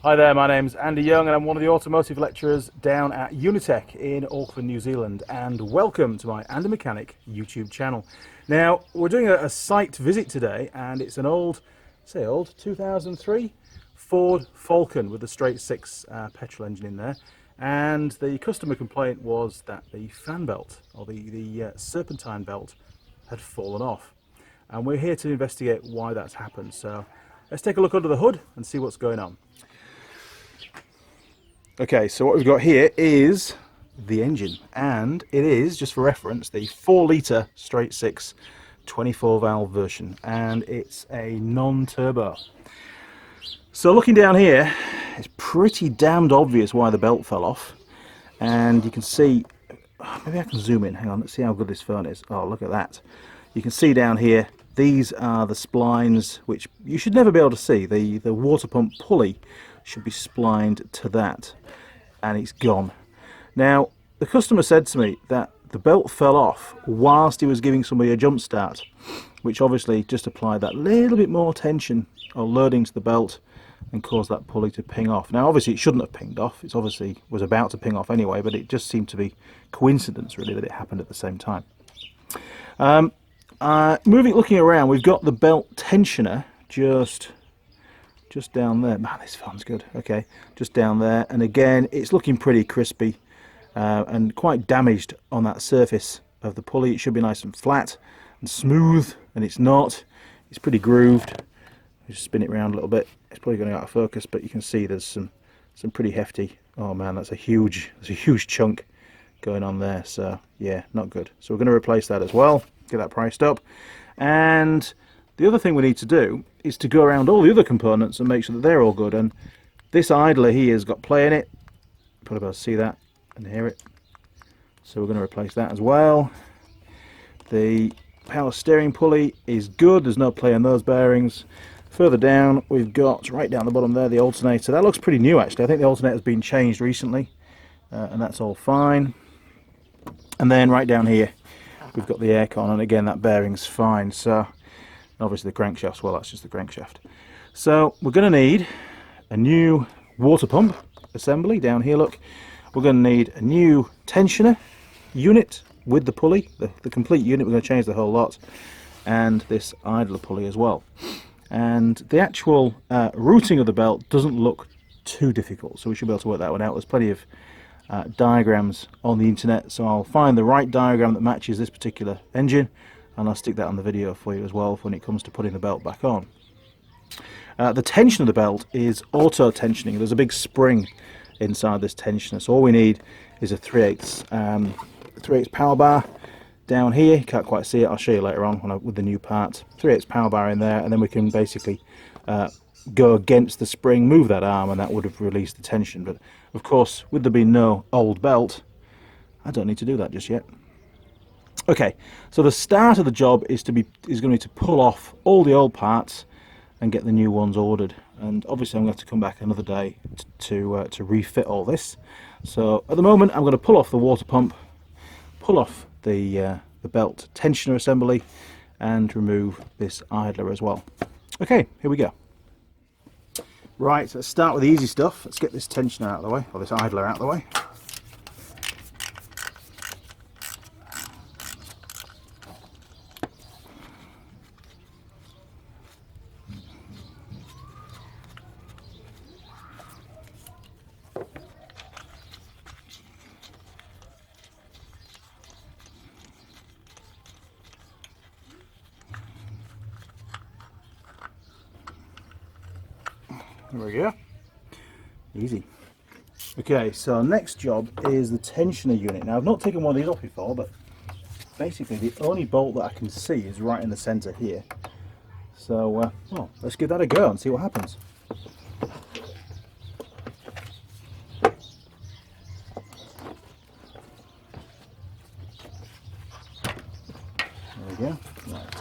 Hi there, my name's Andy Young and I'm one of the automotive lecturers down at Unitech in Auckland, New Zealand, and welcome to my Andy Mechanic YouTube channel. Now, we're doing a site visit today, and it's an old 2003 Ford Falcon with a straight six petrol engine in there, and the customer complaint was that the fan belt, or the serpentine belt, had fallen off, and we're here to investigate why that's happened. So let's take a look under the hood and see what's going on. Okay, so what we've got here is the engine, and it is, just for reference, the 4-litre straight six 24 valve version, and it's a non-turbo. So looking down here, it's pretty damned obvious why the belt fell off, and you can see, maybe I can zoom in, hang on, let's see how good this phone is. Oh, look at that. You can see down here, these are the splines, which you should never be able to see. The water pump pulley should be splined to that, and it's gone. Now, the customer said to me that the belt fell off whilst he was giving somebody a jump start, which obviously just applied that little bit more tension or loading to the belt and caused that pulley to ping off. Now, obviously it shouldn't have pinged off. It obviously was about to ping off anyway, but it just seemed to be coincidence really that it happened at the same time. Looking around, we've got the belt tensioner just down there. Man, this phone's good. Okay, just down there, and again it's looking pretty crispy and quite damaged on that surface of the pulley. It should be nice and flat and smooth, and it's not. It's pretty grooved. Just spin it around a little bit. It's probably going out of focus, but you can see there's some pretty hefty. Oh man, that's a huge chunk going on there. So yeah, not good. So we're going to replace that as well, get that priced up. And the other thing we need to do is to go around all the other components and make sure that they're all good. And this idler here has got play in it. Probably able to see that and hear it. So we're going to replace that as well. The power steering pulley is good. There's no play in those bearings. Further down, we've got, right down the bottom there, the alternator. That looks pretty new actually. I think the alternator's been changed recently, and that's all fine. And then right down here, we've got the aircon, and again that bearing's fine. So obviously the crankshaft, well, that's just the crankshaft. So we're going to need a new water pump assembly down here. Look, we're going to need a new tensioner unit with the pulley, the complete unit. We're going to change the whole lot, and this idler pulley as well. And the actual routing of the belt doesn't look too difficult, so we should be able to work that one out. There's plenty of diagrams on the internet, so I'll find the right diagram that matches this particular engine, and I'll stick that on the video for you as well when it comes to putting the belt back on. The tension of the belt is auto tensioning. There's a big spring inside this tensioner, so all we need is a 3/8 power bar down here. You can't quite see it, I'll show you later on with the new part. 3/8 power bar in there, and then we can basically go against the spring, move that arm, and that would have released the tension. But of course, with there being no old belt, I don't need to do that just yet. Okay, so the start of the job is going to be to pull off all the old parts and get the new ones ordered. And obviously I'm going to have to come back another day to refit all this. So at the moment I'm going to pull off the water pump, pull off the belt tensioner assembly, and remove this idler as well. Okay, here we go. Right, so let's start with the easy stuff. Let's get this tensioner out of the way, or this idler out of the way. There we go. Easy. Okay, so next job is the tensioner unit. Now I've not taken one of these off before, but basically the only bolt that I can see is right in the center here. So well, let's give that a go and see what happens. There we go. Right.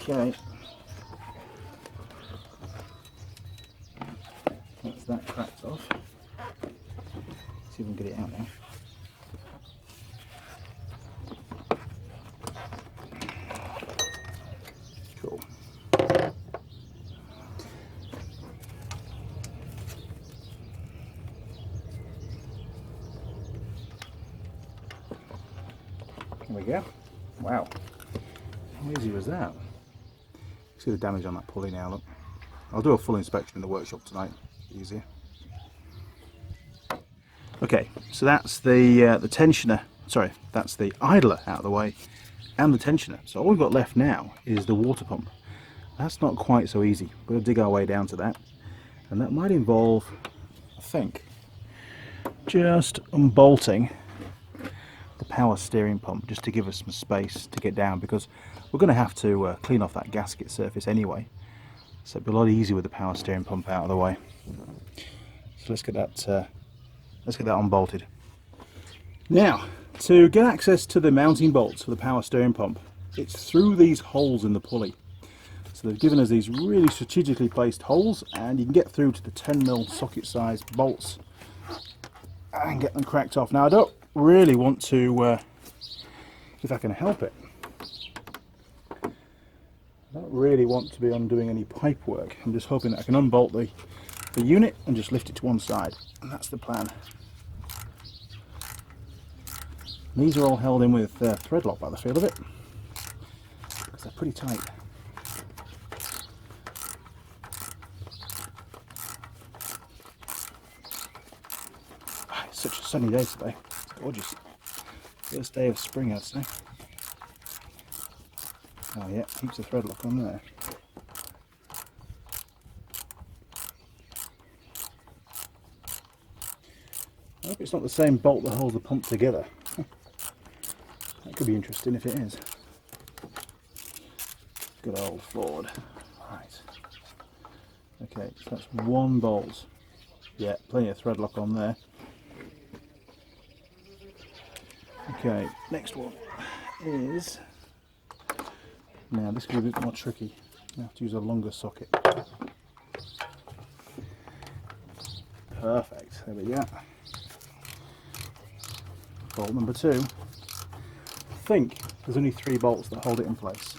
Okay, that's that cracked off. See if we can get it out now. There we go. Wow. How easy was that? See the damage on that pulley now, look. I'll do a full inspection in the workshop tonight. Easier. Okay, so that's the tensioner. Sorry, that's the idler out of the way, and the tensioner. So all we've got left now is the water pump. That's not quite so easy. We'll dig our way down to that, and that might involve, I think, just unbolting the power steering pump just to give us some space to get down, because we're going to have to clean off that gasket surface anyway. So it'll be a lot easier with the power steering pump out of the way. So let's get that unbolted. Now, to get access to the mounting bolts for the power steering pump, it's through these holes in the pulley. So they've given us these really strategically placed holes, and you can get through to the 10mm socket sized bolts and get them cracked off. Now I don't really want to, if I can help it, I don't really want to be undoing any pipe work. I'm just hoping that I can unbolt the unit and just lift it to one side, and that's the plan. These are all held in with thread lock by the feel of it, because they're pretty tight. It's such a sunny day today. It's gorgeous. First day of spring, I'd say. Oh yeah, keeps the thread lock on there. I hope it's not the same bolt that holds the pump together. That could be interesting if it is. Good old Ford. Right. Okay, so that's one bolt. Yeah, plenty of thread lock on there. Okay, next one is... Now this could be a bit more tricky. You have to use a longer socket. Perfect, there we go. Bolt number 2. I think there's only 3 bolts that hold it in place.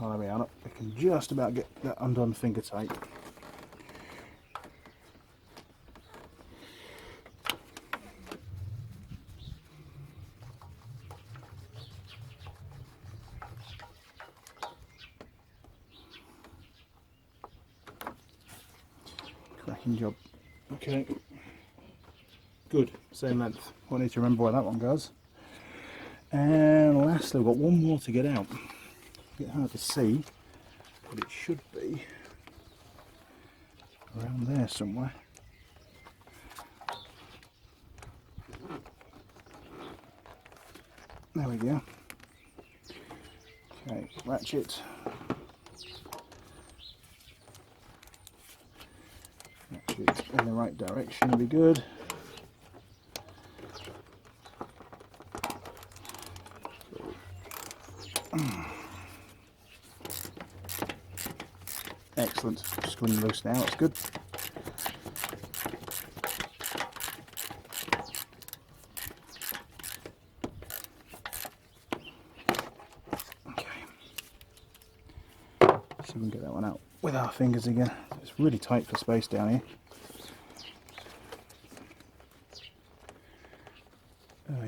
Oh, there we are. We can just about get that undone finger tight. Cracking job. Okay, good, same length. Won't need to remember where that one goes. And lastly, we've got one more to get out. A bit hard to see, but it should be around there somewhere. There we go. Okay, ratchet. Ratchet in the right direction will be good. Excellent. Just running loose now, that's good. Okay. See if we can get that one out with our fingers again. It's really tight for space down here.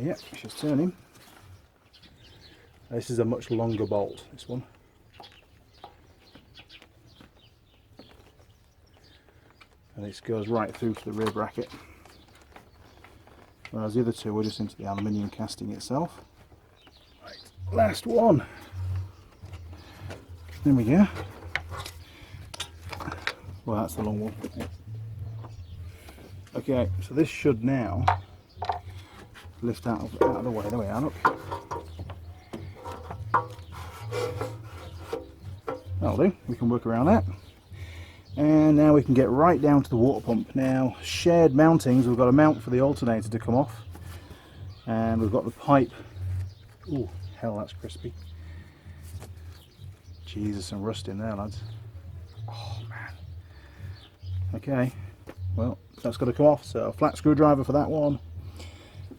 Yeah, she's turning. This is a much longer bolt, this one. And this goes right through to the rear bracket. Whereas the other two were just into the aluminium casting itself. Right, last one. There we go. Well, that's the long one. Okay, so this should now lift out of the way. There we are, look. That'll do, we can work around that. And now we can get right down to the water pump. Now, shared mountings, we've got a mount for the alternator to come off. And we've got the pipe. Ooh, hell, that's crispy. Jesus, some rust in there, lads. Oh, man. Okay, well, that's got to come off. So, a flat screwdriver for that one.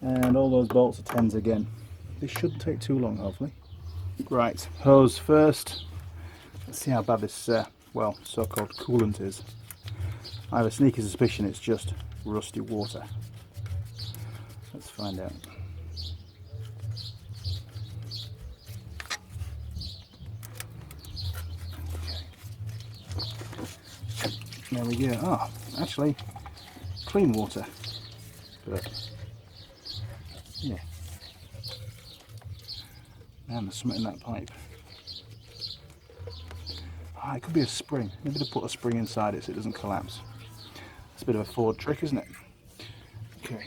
And all those bolts are 10s again. This shouldn't take too long, hopefully. Right, hose first. Let's see how bad this well, so-called coolant is. I have a sneaky suspicion it's just rusty water. Let's find out. There we go. Ah, actually, clean water. But, yeah. Man, there's something in that pipe. Ah, it could be a spring. Maybe to put a spring inside it so it doesn't collapse. It's a bit of a Ford trick, isn't it? Okay.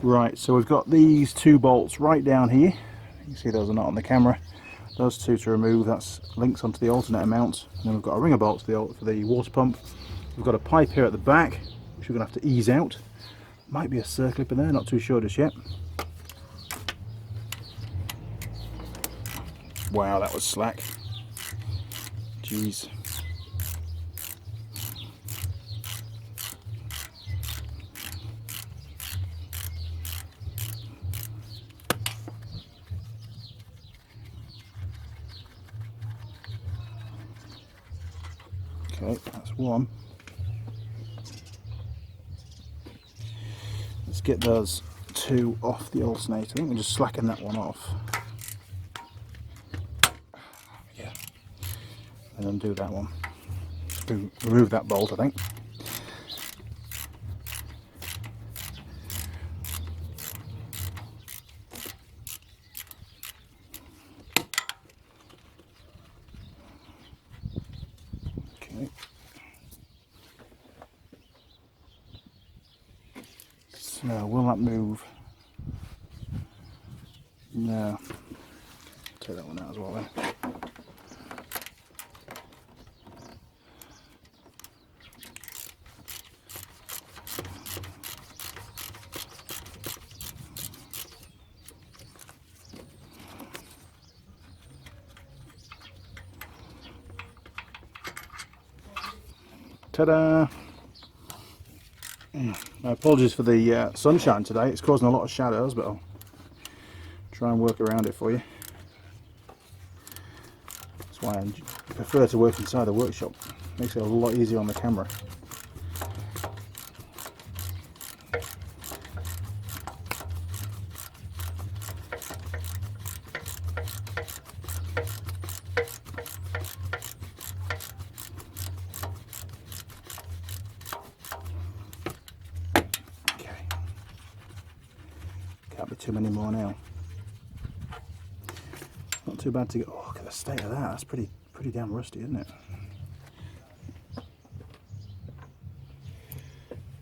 Right, so we've got these two bolts right down here. You can see those are not on the camera. Those two to remove, that's links onto the alternator mount. And then we've got a ringer bolt for the water pump. We've got a pipe here at the back, which we're going to have to ease out. Might be a circlip in there, not too sure just yet. Wow, that was slack. Jeez. Okay, that's one. Let's get those two off the alternator. I think we'll just slacken that one off. Yeah. And undo that one. Just remove that bolt, I think. Okay. So, will that move? No. Take that one out as well then. Ta-da! My apologies for the sunshine today, it's causing a lot of shadows, but I'll try and work around it for you. That's why I prefer to work inside the workshop. Makes it a lot easier on the camera. Can't be too many more now. Not too bad to get. Oh, look at the state of that. That's pretty damn rusty, isn't it?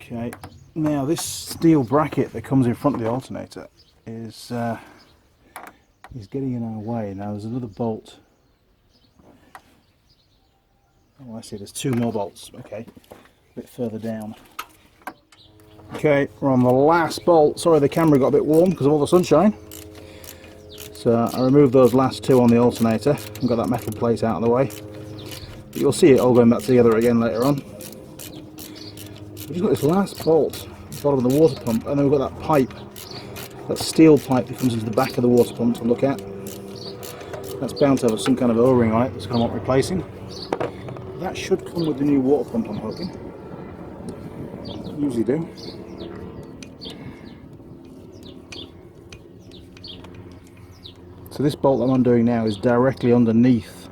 Okay. Now this steel bracket that comes in front of the alternator is getting in our way. Now there's another bolt. Oh, I see. There's two more bolts. Okay, a bit further down. Okay, we're on the last bolt. Sorry, the camera got a bit warm because of all the sunshine. So I removed those last two on the alternator and got that metal plate out of the way. But you'll see it all going back together again later on. We've just got this last bolt at the bottom of the water pump, and then we've got that pipe, that steel pipe that comes into the back of the water pump to look at. That's bound to have some kind of O-ring on it that's going to want replacing. That should come with the new water pump, I'm hoping. Usually do. So this bolt I'm undoing now is directly underneath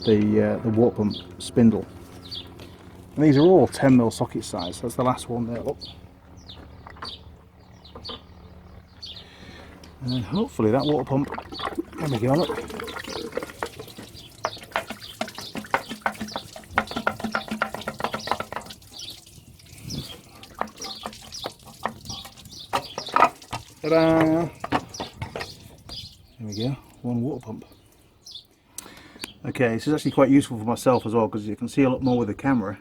the water pump spindle. And these are all 10mm socket size. That's the last one there. Look. And then hopefully that water pump. There we go. Look. Ta-da! There we go, one water pump. Okay, this is actually quite useful for myself as well, because you can see a lot more with the camera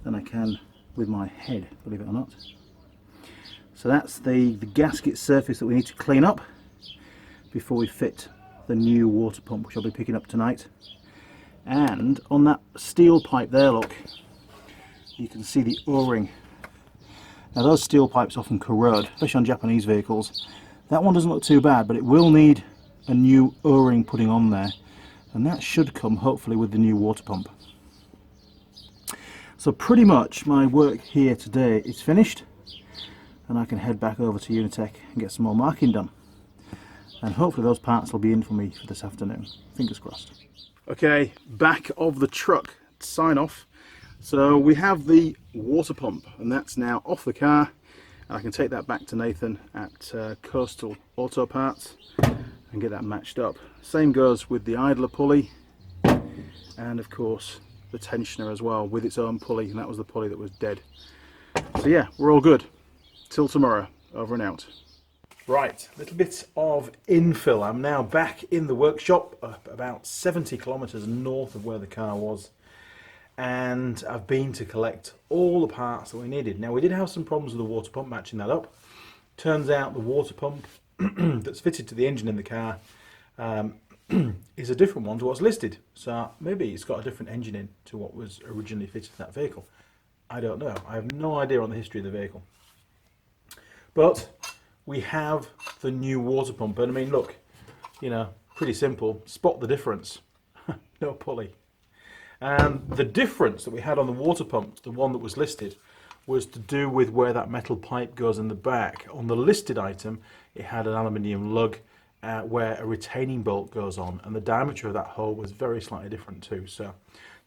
than I can with my head, believe it or not. So that's the gasket surface that we need to clean up before we fit the new water pump, which I'll be picking up tonight. And on that steel pipe there, look, you can see the O-ring. Now those steel pipes often corrode, especially on Japanese vehicles. That one doesn't look too bad, but it will need a new O-ring putting on there, and that should come hopefully with the new water pump. So pretty much my work here today is finished, and I can head back over to Unitech and get some more marking done. And hopefully those parts will be in for me for this afternoon. Fingers crossed. Okay, back of the truck, sign off. So we have the water pump, and that's now off the car. I can take that back to Nathan at Coastal Auto Parts and get that matched up. Same goes with the idler pulley, and of course the tensioner as well with its own pulley, and that was the pulley that was dead. So yeah, we're all good. Till tomorrow, over and out. Right, a little bit of infill. I'm now back in the workshop, about 70 kilometres north of where the car was, and I've been to collect all the parts that we needed. Now, we did have some problems with the water pump matching that up. Turns out the water pump that's fitted to the engine in the car is a different one to what's listed. So maybe it's got a different engine in to what was originally fitted to that vehicle. I don't know. I have no idea on the history of the vehicle. But we have the new water pump, and I mean, look, you know, pretty simple. Spot the difference. No pulley. And the difference that we had on the water pump, the one that was listed, was to do with where that metal pipe goes in the back. On the listed item, it had an aluminium lug where a retaining bolt goes on, and the diameter of that hole was very slightly different too. So,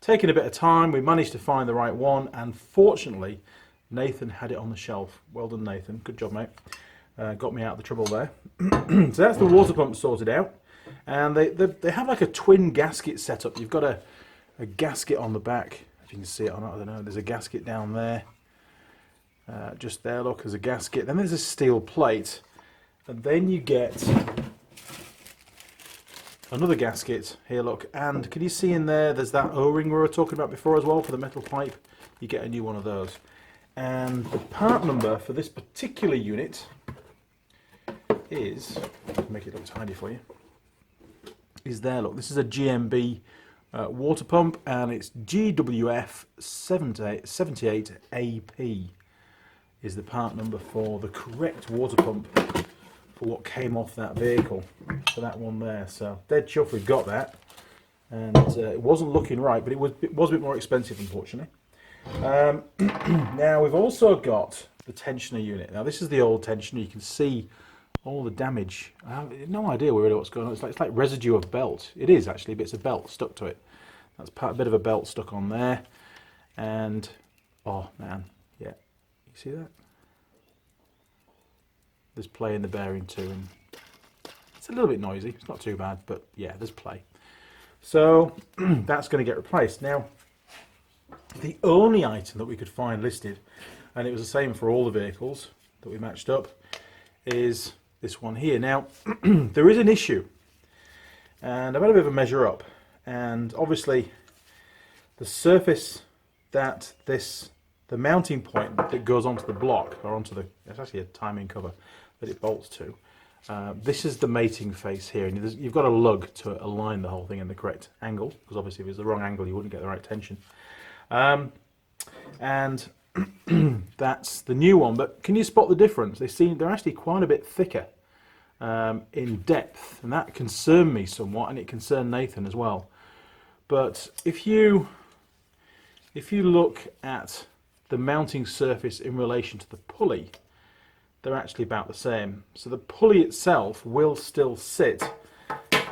taking a bit of time, we managed to find the right one, and fortunately, Nathan had it on the shelf. Well done, Nathan. Good job, mate. Got me out of the trouble there. So that's the water pump sorted out, and they have like a twin gasket setup. You've got a gasket on the back, if you can see it or not, I don't know. There's a gasket down there, just there, look, there's a gasket. Then there's a steel plate, and then you get another gasket here, look, and can you see in there, there's that O-ring we were talking about before as well for the metal pipe. You get a new one of those. And the part number for this particular unit is, make it look tidy for you, is there, look. This is a GMB water pump, and it's GWF 78AP is the part number for the correct water pump for what came off that vehicle, for that one there. So dead chuff we've got that, and it wasn't looking right, but it was a bit more expensive, unfortunately. Now we've also got the tensioner unit. Now this is the old tensioner. You can see all the damage. I have no idea really what's going on. It's like residue of belt. It is actually bits of belt stuck to it. That's a bit of a belt stuck on there, and oh man, yeah, you see that? There's play in the bearing too, and it's a little bit noisy. It's not too bad, but yeah, there's play. So that's going to get replaced. Now, the only item that we could find listed, and it was the same for all the vehicles that we matched up, is this one here. Now, there is an issue, and I've had a bit of a measure up, and obviously the surface that the mounting point that goes onto the block, or onto the, it's actually a timing cover that it bolts to, this is the mating face here, and you've got a lug to align the whole thing in the correct angle, because obviously if it's the wrong angle you wouldn't get the right tension. And that's the new one, but can you spot the difference? They're actually quite a bit thicker in depth, and that concerned me somewhat, and it concerned Nathan as well. But if you look at the mounting surface in relation to the pulley, they're actually about the same. So the pulley itself will still sit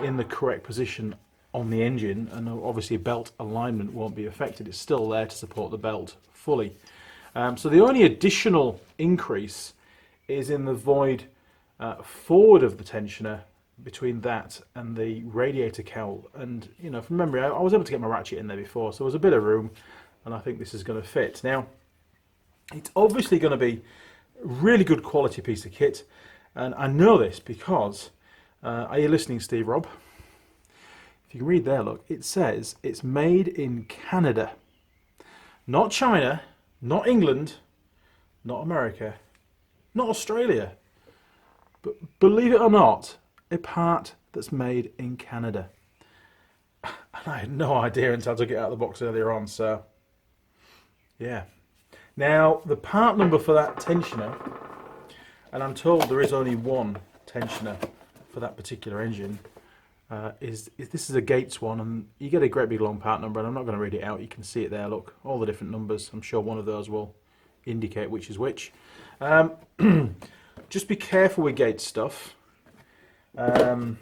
in the correct position on the engine, and obviously belt alignment won't be affected. It's still there to support the belt fully. So the only additional increase is in the void forward of the tensioner, between that and the radiator cowl. And you know, from memory, I was able to get my ratchet in there before, so there was a bit of room, and I think this is going to fit. Now, it's obviously going to be a really good quality piece of kit, and I know this because, are you listening, Steve Rob? If you can read there, look, it says it's made in Canada. Not China, not England, not America, not Australia, but believe it or not, a part that's made in Canada. And I had no idea until I took it out of the box earlier on, so yeah. Now, the part number for that tensioner, and I'm told there is only one tensioner for that particular engine, is this is a Gates one, and you get a great big long part number, and I'm not going to read it out. You can see it there, look, all the different numbers. I'm sure one of those will indicate which is which. Just be careful with Gates stuff. One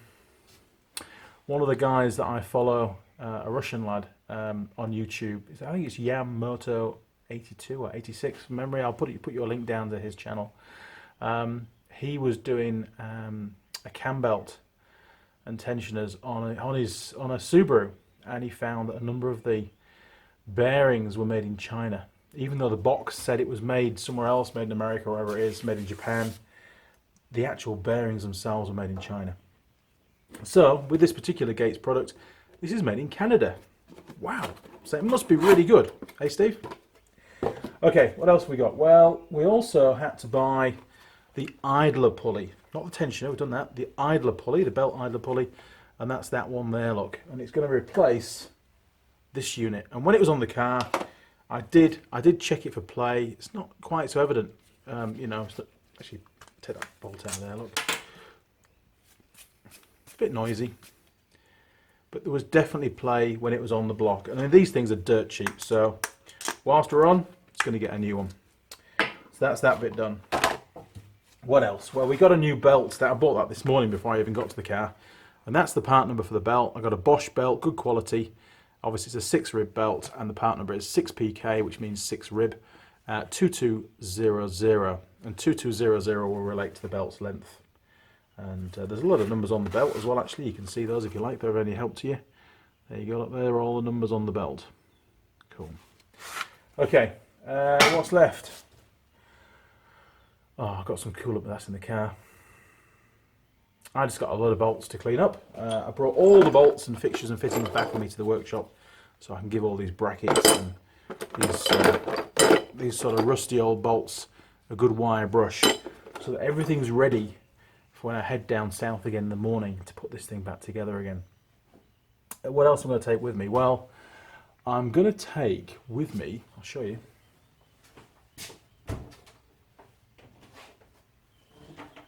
of the guys that I follow, a Russian lad on YouTube, I think it's Yammoto 82 or 86 from memory. I'll put your link down to his channel. He was doing a cam belt and tensioners on a Subaru, and he found that a number of the bearings were made in China, even though the box said it was made somewhere else, made in America or wherever it is, made in Japan. The actual bearings themselves were made in China. So with this particular Gates product, this is made in Canada. Wow, so it must be really good. Hey Steve? Okay, what else have we got? Well, we also had to buy the idler pulley. Not the tensioner, we've done that. The idler pulley, the belt idler pulley, and that's that one there, look. And it's going to replace this unit. And when it was on the car, I did check it for play. It's not quite so evident, you know. Actually, take that bolt out of there, look. It's a bit noisy, but there was definitely play when it was on the block. And then these things are dirt cheap, so whilst we're on, it's going to get a new one. So that's that bit done. What else? Well, we got a new belt. I bought that this morning before I even got to the car. And that's the part number for the belt. I got a Bosch belt, good quality. Obviously, it's a 6 rib belt, and the part number is 6PK, which means 6 rib, 2200. And 2200 will relate to the belt's length. And there's a lot of numbers on the belt as well, actually. You can see those if you like, they're of any help to you. There you go, up there are all the numbers on the belt. Cool. Okay, what's left? Oh, I've got some coolant, but that's in the car. I just got a load of bolts to clean up. I brought all the bolts and fixtures and fittings back with me to the workshop, so I can give all these brackets and these sort of rusty old bolts a good wire brush, so that everything's ready for when I head down south again in the morning to put this thing back together again. What else am I going to take with me? Well, I'm going to take with me, I'll show you.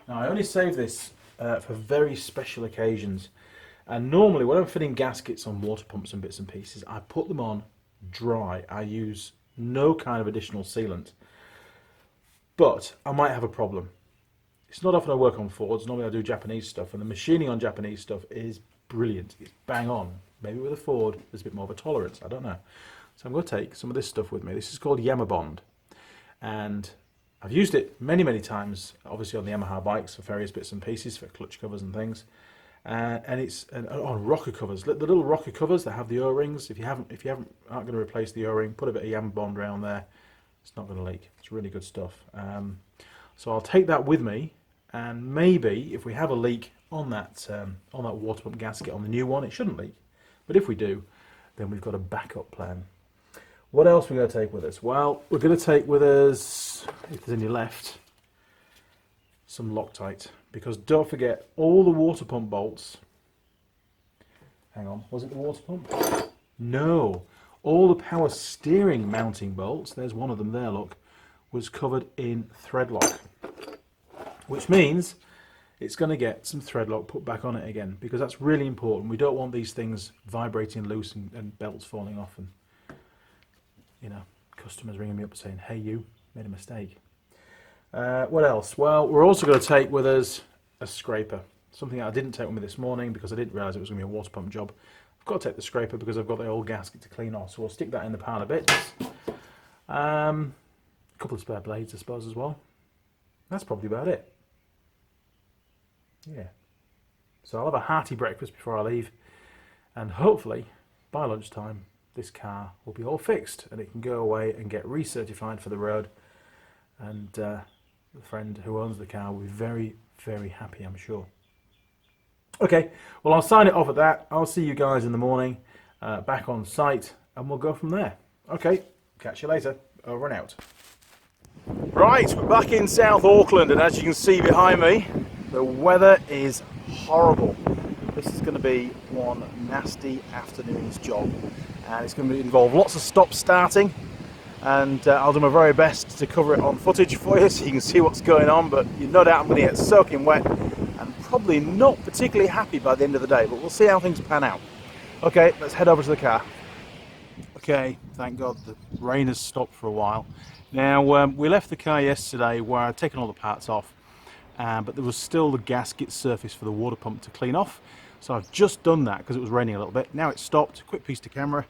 Now, I only save this for very special occasions, and normally when I'm fitting gaskets on water pumps and bits and pieces, I put them on dry. I use no kind of additional sealant, but I might have a problem. It's not often I work on Fords. Normally I do Japanese stuff, and the machining on Japanese stuff is brilliant. It's bang on. Maybe with a Ford there's a bit more of a tolerance, I don't know. So I'm going to take some of this stuff with me. This is called Yamabond, and I've used it many times, obviously on the Yamaha bikes for various bits and pieces, for clutch covers and things, and it's on rocker covers. The little rocker covers that have the O-rings. If you aren't going to replace the O-ring, put a bit of Yamabond around there. It's not going to leak. It's really good stuff. So I'll take that with me, and maybe if we have a leak on that water pump gasket on the new one, it shouldn't leak. But if we do, then we've got a backup plan. What else are we going to take with us? Well, we're going to take with us, if there's any left, some Loctite. Because don't forget, all the water pump bolts... Hang on, was it the water pump? No. All the power steering mounting bolts, there's one of them there, look, was covered in thread lock. Which means it's going to get some thread lock put back on it again, because that's really important. We don't want these things vibrating loose and belts falling off, and you know, customers ringing me up saying, hey, you made a mistake. What else? Well, we're also going to take with us a scraper. Something I didn't take with me this morning because I didn't realise it was going to be a water pump job. I've got to take the scraper because I've got the old gasket to clean off, so we'll stick that in the pile of bits. A couple of spare blades, I suppose, as well. That's probably about it. Yeah. So I'll have a hearty breakfast before I leave, and hopefully by lunchtime this car will be all fixed and it can go away and get recertified for the road, and the friend who owns the car will be very happy, I'm sure. Okay, well, I'll sign it off at that. I'll see you guys in the morning back on site, and we'll go from there. Okay, catch you later. Over and out. Right, we're back in South Auckland, and as you can see behind me, the weather is horrible. This is going to be one nasty afternoon's job, and it's going to involve lots of stop starting, and I'll do my very best to cover it on footage for you so you can see what's going on, but you no doubt I'm going to get soaking wet and probably not particularly happy by the end of the day, but we'll see how things pan out. Okay, let's head over to the car. Okay, thank God the rain has stopped for a while. Now, we left the car yesterday where I'd taken all the parts off, but there was still the gasket surface for the water pump to clean off. So I've just done that because it was raining a little bit. Now it's stopped, quick piece to camera,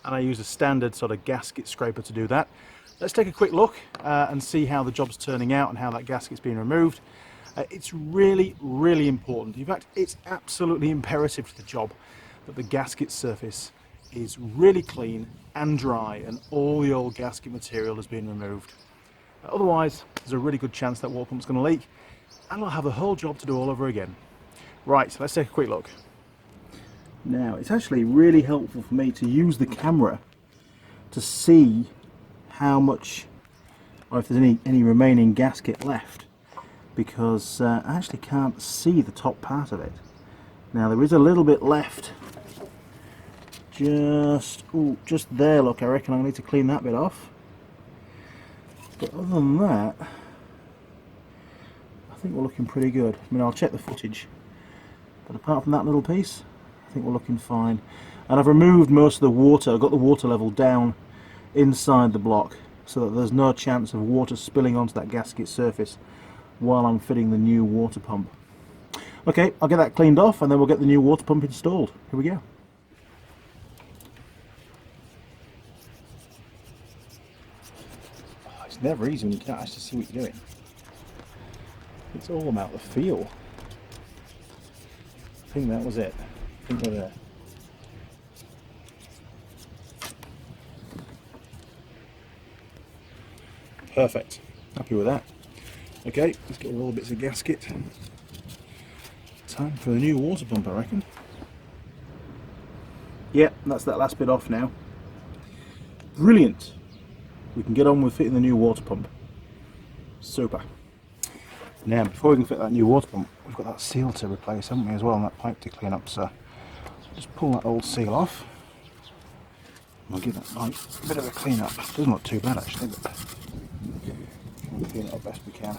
and I use a standard sort of gasket scraper to do that. Let's take a quick look and see how the job's turning out and how that gasket's being removed. It's really, really important. In fact, it's absolutely imperative to the job that the gasket surface is really clean and dry and all the old gasket material has been removed. Otherwise, there's a really good chance that water pump's going to leak and I'll have the whole job to do all over again. Right, so let's take a quick look. Now, it's actually really helpful for me to use the camera to see how much, or if there's any remaining gasket left, because I actually can't see the top part of it. Now, there is a little bit left, just there, look, I reckon I need to clean that bit off. But other than that, I think we're looking pretty good. I mean, I'll check the footage. But apart from that little piece, I think we're looking fine. And I've removed most of the water. I've got the water level down inside the block so that there's no chance of water spilling onto that gasket surface while I'm fitting the new water pump. Okay, I'll get that cleaned off and then we'll get the new water pump installed. Here we go. Oh, it's never easy when you can't actually see what you're doing. It's all about the feel. I think that was it. I think we're there. Perfect. Happy with that. Okay, let's get all the bits of gasket. Time for the new water pump, I reckon. Yep, that's that last bit off now. Brilliant. We can get on with fitting the new water pump. Super. Now, before we can fit that new water pump, we've got that seal to replace, haven't we, as well, and that pipe to clean up. So just pull that old seal off. We'll give that pipe a bit of a clean up. Doesn't look too bad actually, but we'll clean it up best we can.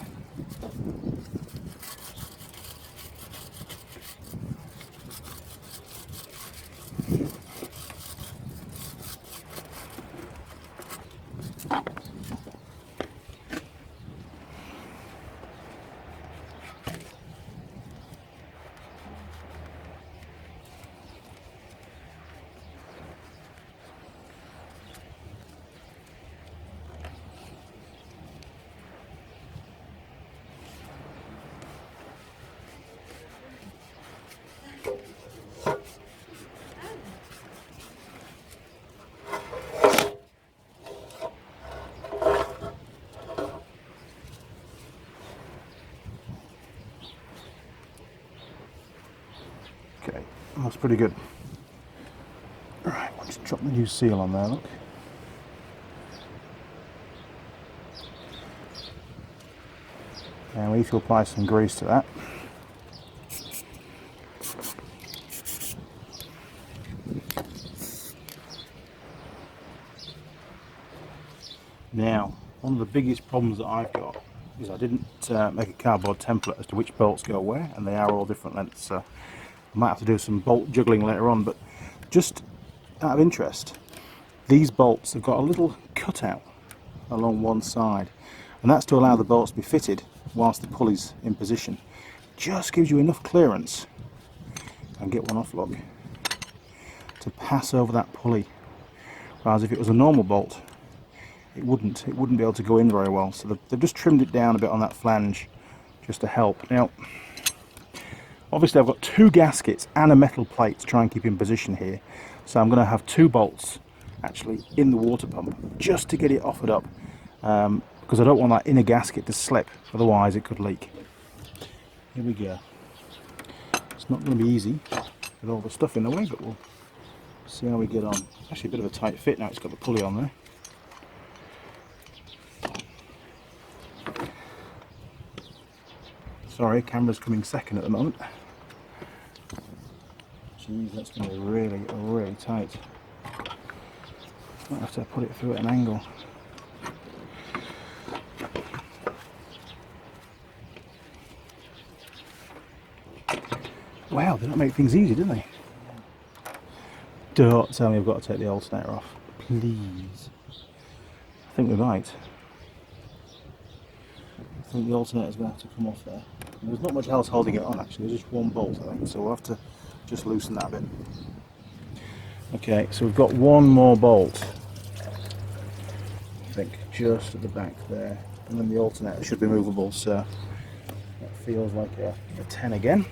Okay, that's pretty good. Right, we'll just drop the new seal on there, look. And we need to apply some grease to that. Now, one of the biggest problems that I've got is I didn't make a cardboard template as to which bolts go where, and they are all different lengths, so I might have to do some bolt juggling later on. But just out of interest, these bolts have got a little cutout along one side, and that's to allow the bolts to be fitted whilst the pulley's in position. Just gives you enough clearance, and get one off, look, to pass over that pulley, whereas if it was a normal bolt it wouldn't be able to go in very well. So they've just trimmed it down a bit on that flange just to help. Now obviously I've got two gaskets and a metal plate to try and keep in position here, so I'm going to have two bolts actually in the water pump just to get it offered up, because I don't want that inner gasket to slip, otherwise it could leak. Here we go. It's not going to be easy with all the stuff in the way, but we'll see how we get on. Actually a bit of a tight fit now, it's got the pulley on there. Sorry, camera's coming second at the moment. Jeez, that's going to be really, really tight. Might have to put it through at an angle. Wow, they don't make things easy, do they? Don't tell me I've got to take the alternator off, please. I think we might. I think the alternator's going to have to come off there. And there's not much else holding it on actually, there's just one bolt I think, so we'll have to just loosen that a bit. Okay, so we've got one more bolt, I think, just at the back there. And then the alternator should be movable, so that feels like a 10 again.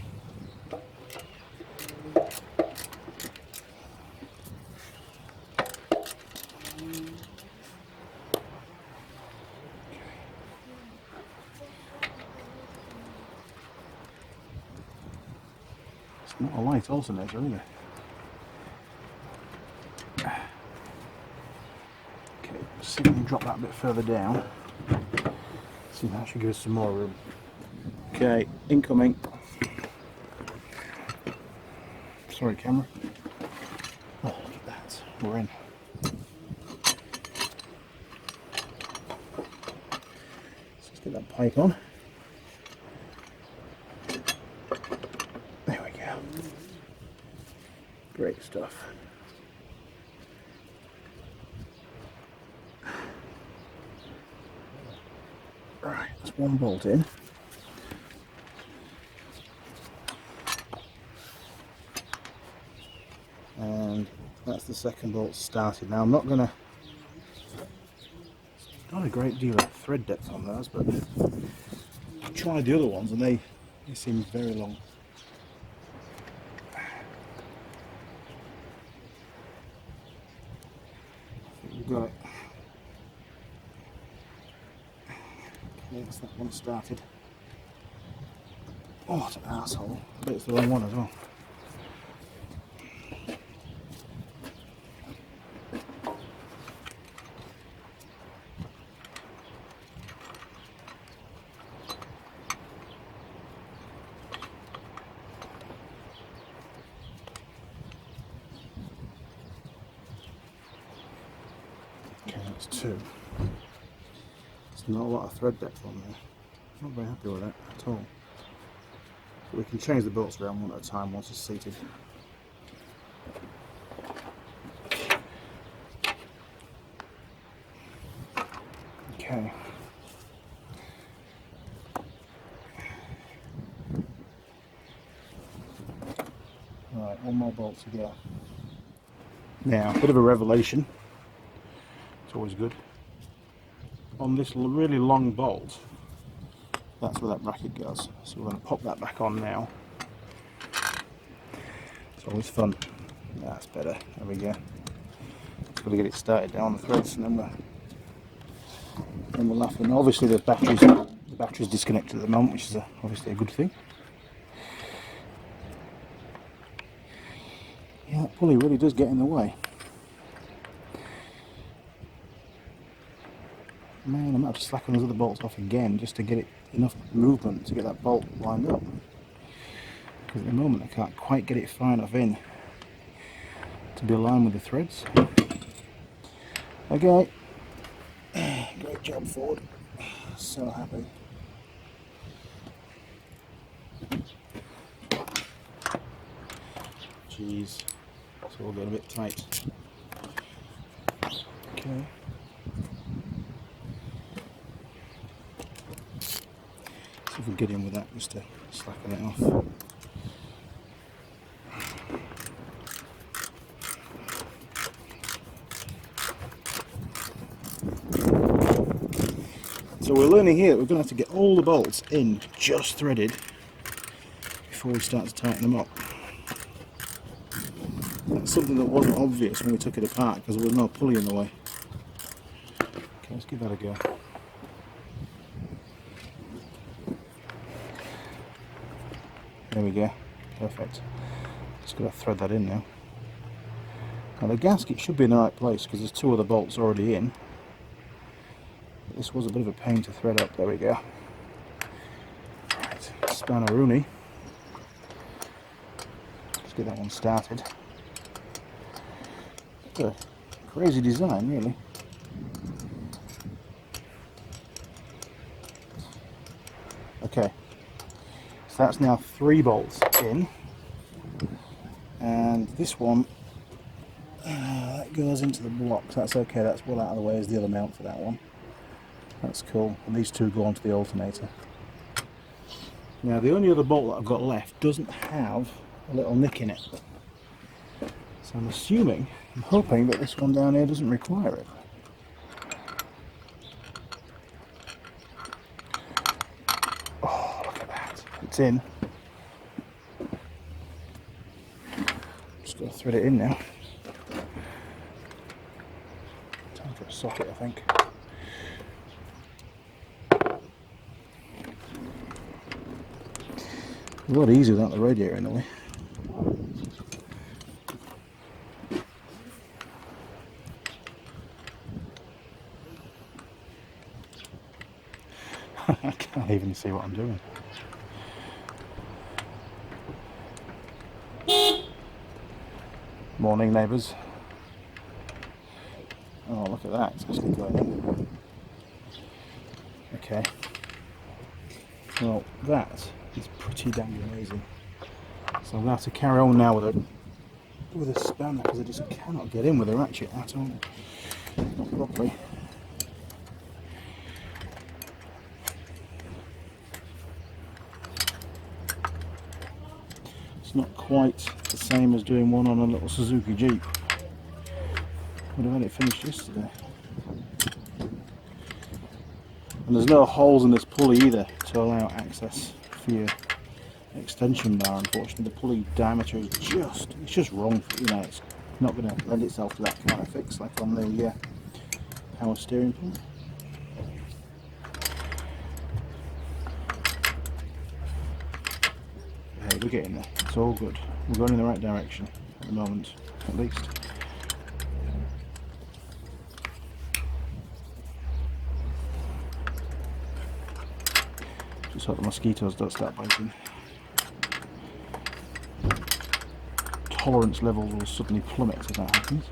It's not a light alternator, is it? Okay, let's see if we can drop that a bit further down. See, that should give us some more room. Okay, incoming. Sorry, camera. Oh, look at that. We're in. Let's get that pipe on. There we go. Great stuff. Right, that's one bolt in. And that's the second bolt started. Now I'm not going to, not a great deal of thread depth on those, but I tried the other ones and they seem very long. I think we've got it. Okay, that's that one started. Oh, what an asshole. I bet it's the wrong one as well. Okay, that's two. There's not a lot of thread depth on there. I'm not very happy with that at all. But we can change the bolts around one at a time once it's seated. Okay. Right, one more bolt to go. Now, a bit of a revelation. It's always good. On this really long bolt, that's where that bracket goes. So we're going to pop that back on now. It's always fun. That's better. There we go. Just got to get it started down the threads, and then we're laughing. Obviously, the battery's disconnected at the moment, which is obviously a good thing. Yeah, that pulley really does get in the way. Man, I might have to slacken those other bolts off again just to get it enough movement to get that bolt lined up. Because at the moment I can't quite get it far enough in to be aligned with the threads. Okay, great job Ford, so happy. Jeez, it's all getting a bit tight. Okay. See if we can get in with that just to slacken it off. So we're learning here that we're going to have to get all the bolts in just threaded before we start to tighten them up. That's something that wasn't obvious when we took it apart because there was no pulley in the way. Okay, let's give that a go. There we go, perfect. Just got to thread that in now. Now the gasket should be in the right place because there's two other bolts already in. But this was a bit of a pain to thread up. There we go. Right, spanner-rooney. Let's get that one started. It's a crazy design, really. Okay. So that's now 3 bolts in. and this one that goes into the blocks. That's okay, that's well out of the way as the other mount for that one. That's cool. And these two go onto the alternator. Now the only other bolt that I've got left doesn't have a little nick in it, so I'm hoping that this one down here doesn't require it. Oh, look at that, it's in. Just got to thread it in now. Time for a socket, I think. A lot easier without the radiator in the way. I can't even see what I'm doing. Morning, neighbours. Oh, look at that, it's actually going in. Okay. Well, that is pretty damn amazing. So I'm going to have to carry on now with a spanner because I just cannot get in with a ratchet at all. Not properly. It's not quite the same as doing one on a little Suzuki Jeep. Would have had it finished yesterday. And there's no holes in this pulley either to allow access for your extension bar. Unfortunately, the pulley diameter is just wrong. You know, it's not going to lend itself to that kind of fix like on the power steering pulley. Hey, we're getting there. It's all good. We're going in the right direction at the moment, at least. Just hope the mosquitoes don't start biting. Tolerance levels will suddenly plummet if that happens.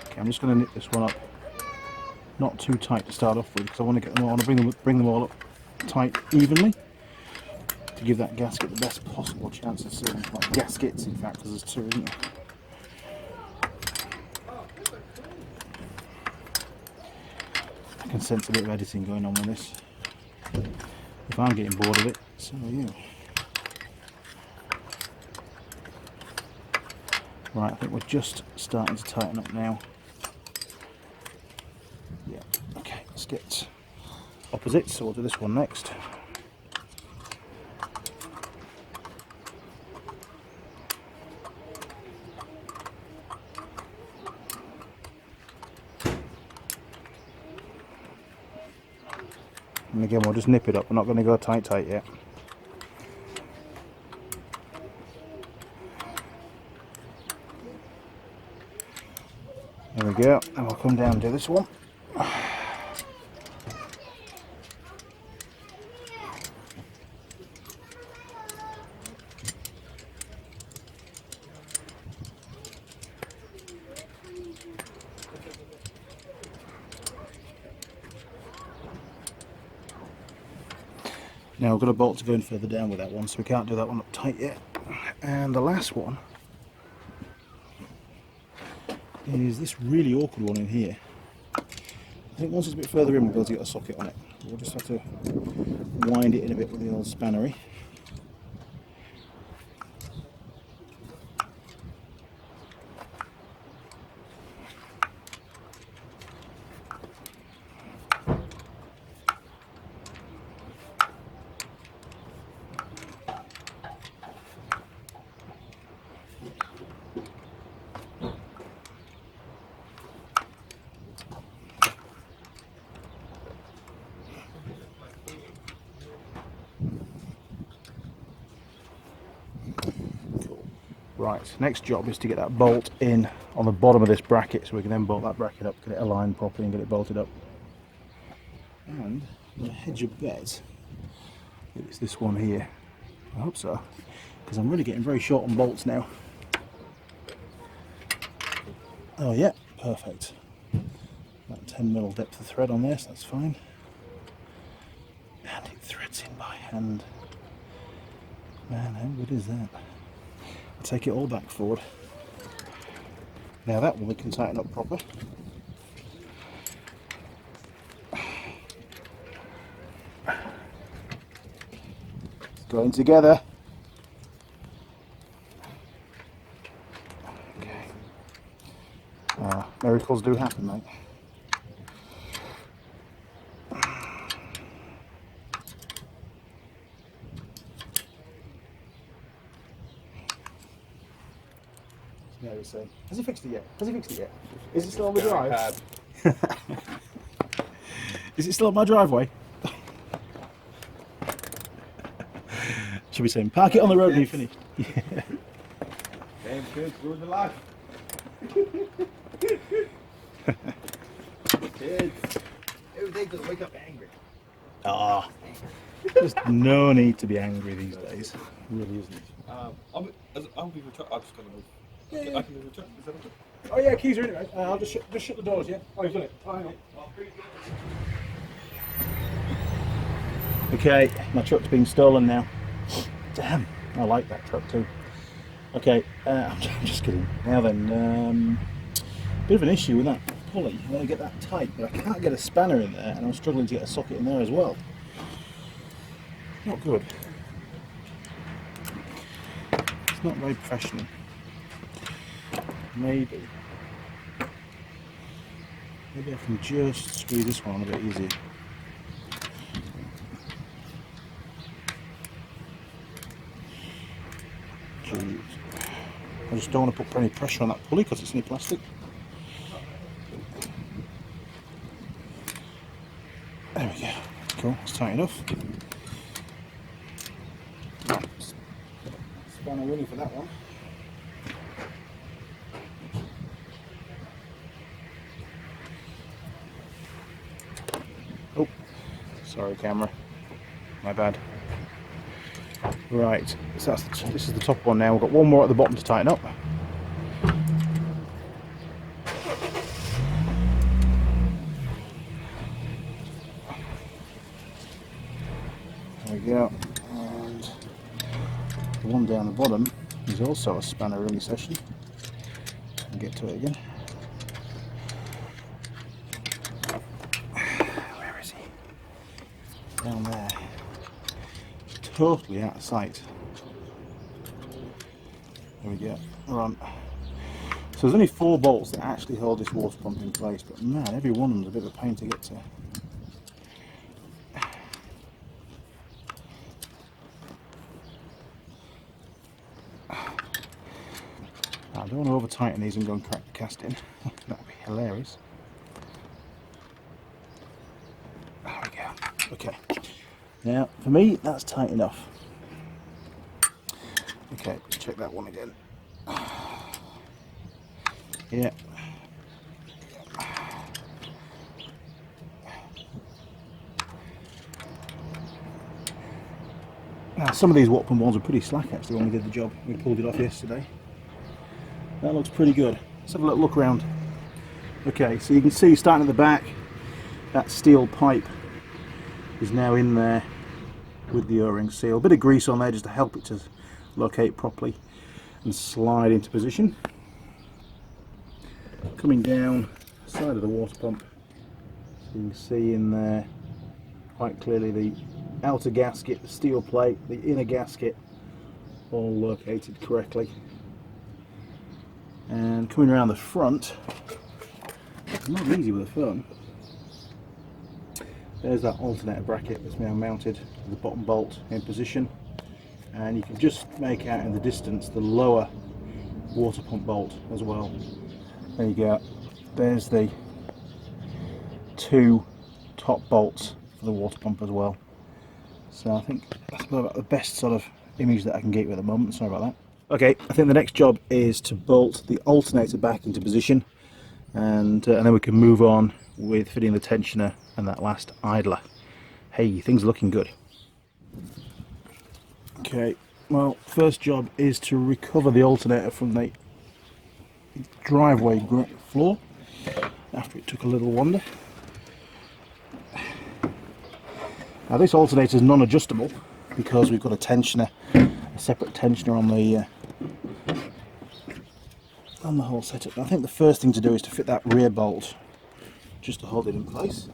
Okay, I'm just going to knit this one up. Not too tight to start off with because I want to get them all, I want to bring them all up tight evenly to give that gasket the best possible chance of sealing. Like gaskets, in fact, because there's two, isn't there? I can sense a bit of editing going on with this. If I'm getting bored of it, so are you. Right, I think we're just starting to tighten up now. Yeah, okay, let's get opposite, so we'll do this one next. And again, we'll just nip it up, we're not going to go tight yet. There we go, and we'll come down and do this one. Now we've got a bolt to go in further down with that one, so we can't do that one up tight yet. And the last one is this really awkward one in here. I think once it's a bit further in we'll be able to get a socket on it. We'll just have to wind it in a bit with the old spannery. Right, next job is to get that bolt in on the bottom of this bracket so we can then bolt that bracket up, get it aligned properly and get it bolted up. And I'm going to hedge a bet that it's this one here. I hope so, because I'm really getting very short on bolts now. Oh yeah, perfect. About 10mm depth of thread on this, that's fine. And it threads in by hand. Man, how good is that? I'll take it all back forward. Now that one we can tighten up proper. It's going together. Okay. Miracles do happen, mate. Yeah, we say. Has he fixed it yet? Has he fixed it yet? Is it still on the drive? Is it still on my driveway? Should we say, park it on the road when you finish? Same good, ruin the life. Kids. Every day just wake up angry. Ah, there's no need to be angry these days. There really isn't. I'll be returning. I'm just gonna move. Yeah. I can return. Is that okay? Oh yeah, keys are in it. I'll just shut the doors. Yeah. Oh, you've done it. Oh, hang on. Okay, my truck's been stolen now. Damn, I like that truck too. Okay, I'm just kidding. Now then, bit of an issue with that pulley. I want to get that tight, but I can't get a spanner in there, and I'm struggling to get a socket in there as well. Not good. It's not very professional. Maybe I can just squeeze this one a bit easier. Jeez. I just don't want to put any pressure on that pulley because it's only plastic. There we go. Cool, that's tight enough. Spanner ready for that one. Oh, sorry camera, my bad. Right, so this is the top one now. We've got one more at the bottom to tighten up. There we go. And the one down the bottom is also a spanner release session. I'll get to it again. Where is he? Down there. Totally out of sight. There we go. Right. So there's only 4 bolts that actually hold this water pump in place, but man, every one of them's a bit of a pain to get to. I don't want to over tighten these and go and crack the casting. That would be hilarious. There we go. Okay. Now, for me, that's tight enough. Okay, let's check that one again. Yeah. Now, some of these water pump ones are pretty slack actually when we did the job. We pulled it off yesterday. That looks pretty good. Let's have a little look around. Okay, so you can see starting at the back, that steel pipe is now in there with the O-ring seal. A bit of grease on there just to help it to locate properly and slide into position. Coming down the side of the water pump, so you can see in there quite clearly the outer gasket, the steel plate, the inner gasket, all located correctly. And coming around the front, it's not easy with a phone. There's that alternator bracket that's now mounted with the bottom bolt in position, and you can just make out in the distance the lower water pump bolt as well. There you go. There's the 2 top bolts for the water pump as well. So I think that's about the best sort of image that I can get you at the moment. Sorry about that. Okay, I think the next job is to bolt the alternator back into position, and then we can move on with fitting the tensioner and that last idler. Hey, things are looking good. Okay, Well, first job is to recover the alternator from the driveway floor after it took a little wander. Now this alternator is non-adjustable because we've got a tensioner, a separate tensioner on the whole setup. I think the first thing to do is to fit that rear bolt just to hold it in place.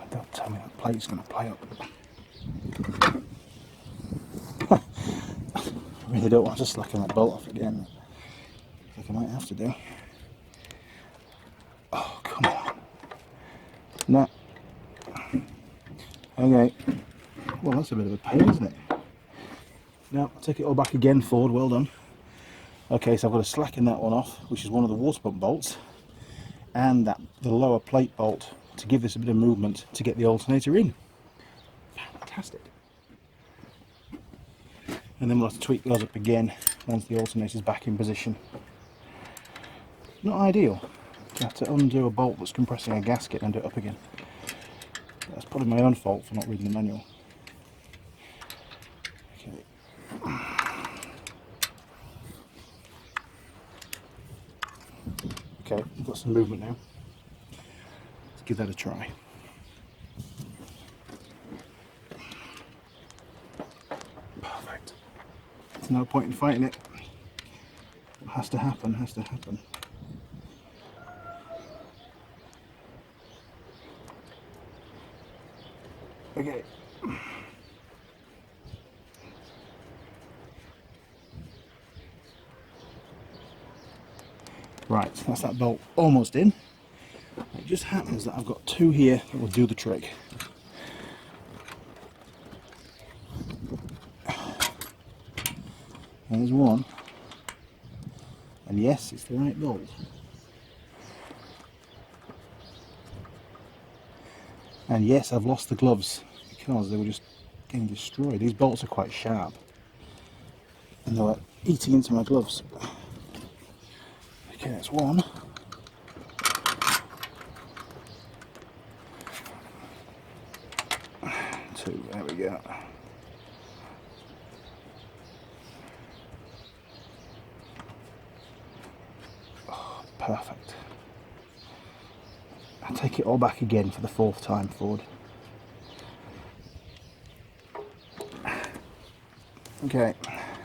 Don't tell me that plate's going to play up. I really don't want to slacken that bolt off again. I think I might have to do. Oh, come on. No. Okay. Well, that's a bit of a pain, isn't it? Now, I'll take it all back again forward. Well done. Okay, so I've got to slacken that one off, which is one of the water pump bolts, and the lower plate bolt to give this a bit of movement to get the alternator in. Fantastic. And then we'll have to tweak those up again once the alternator is back in position. Not ideal to have to undo a bolt that's compressing a gasket and do it up again. That's probably my own fault for not reading the manual. Okay. Okay, we've got some movement now. Let's give that a try. Perfect. There's no point in fighting it. What has to happen, has to happen. Okay. Right, that's that bolt almost in. It just happens that I've got two here that will do the trick. There's one. And yes, it's the right bolt. And yes, I've lost the gloves because they were just getting destroyed. These bolts are quite sharp and they were eating into my gloves. Okay, that's one. Two, there we go. Oh, perfect. I'll take it all back again for the fourth time forward. Okay,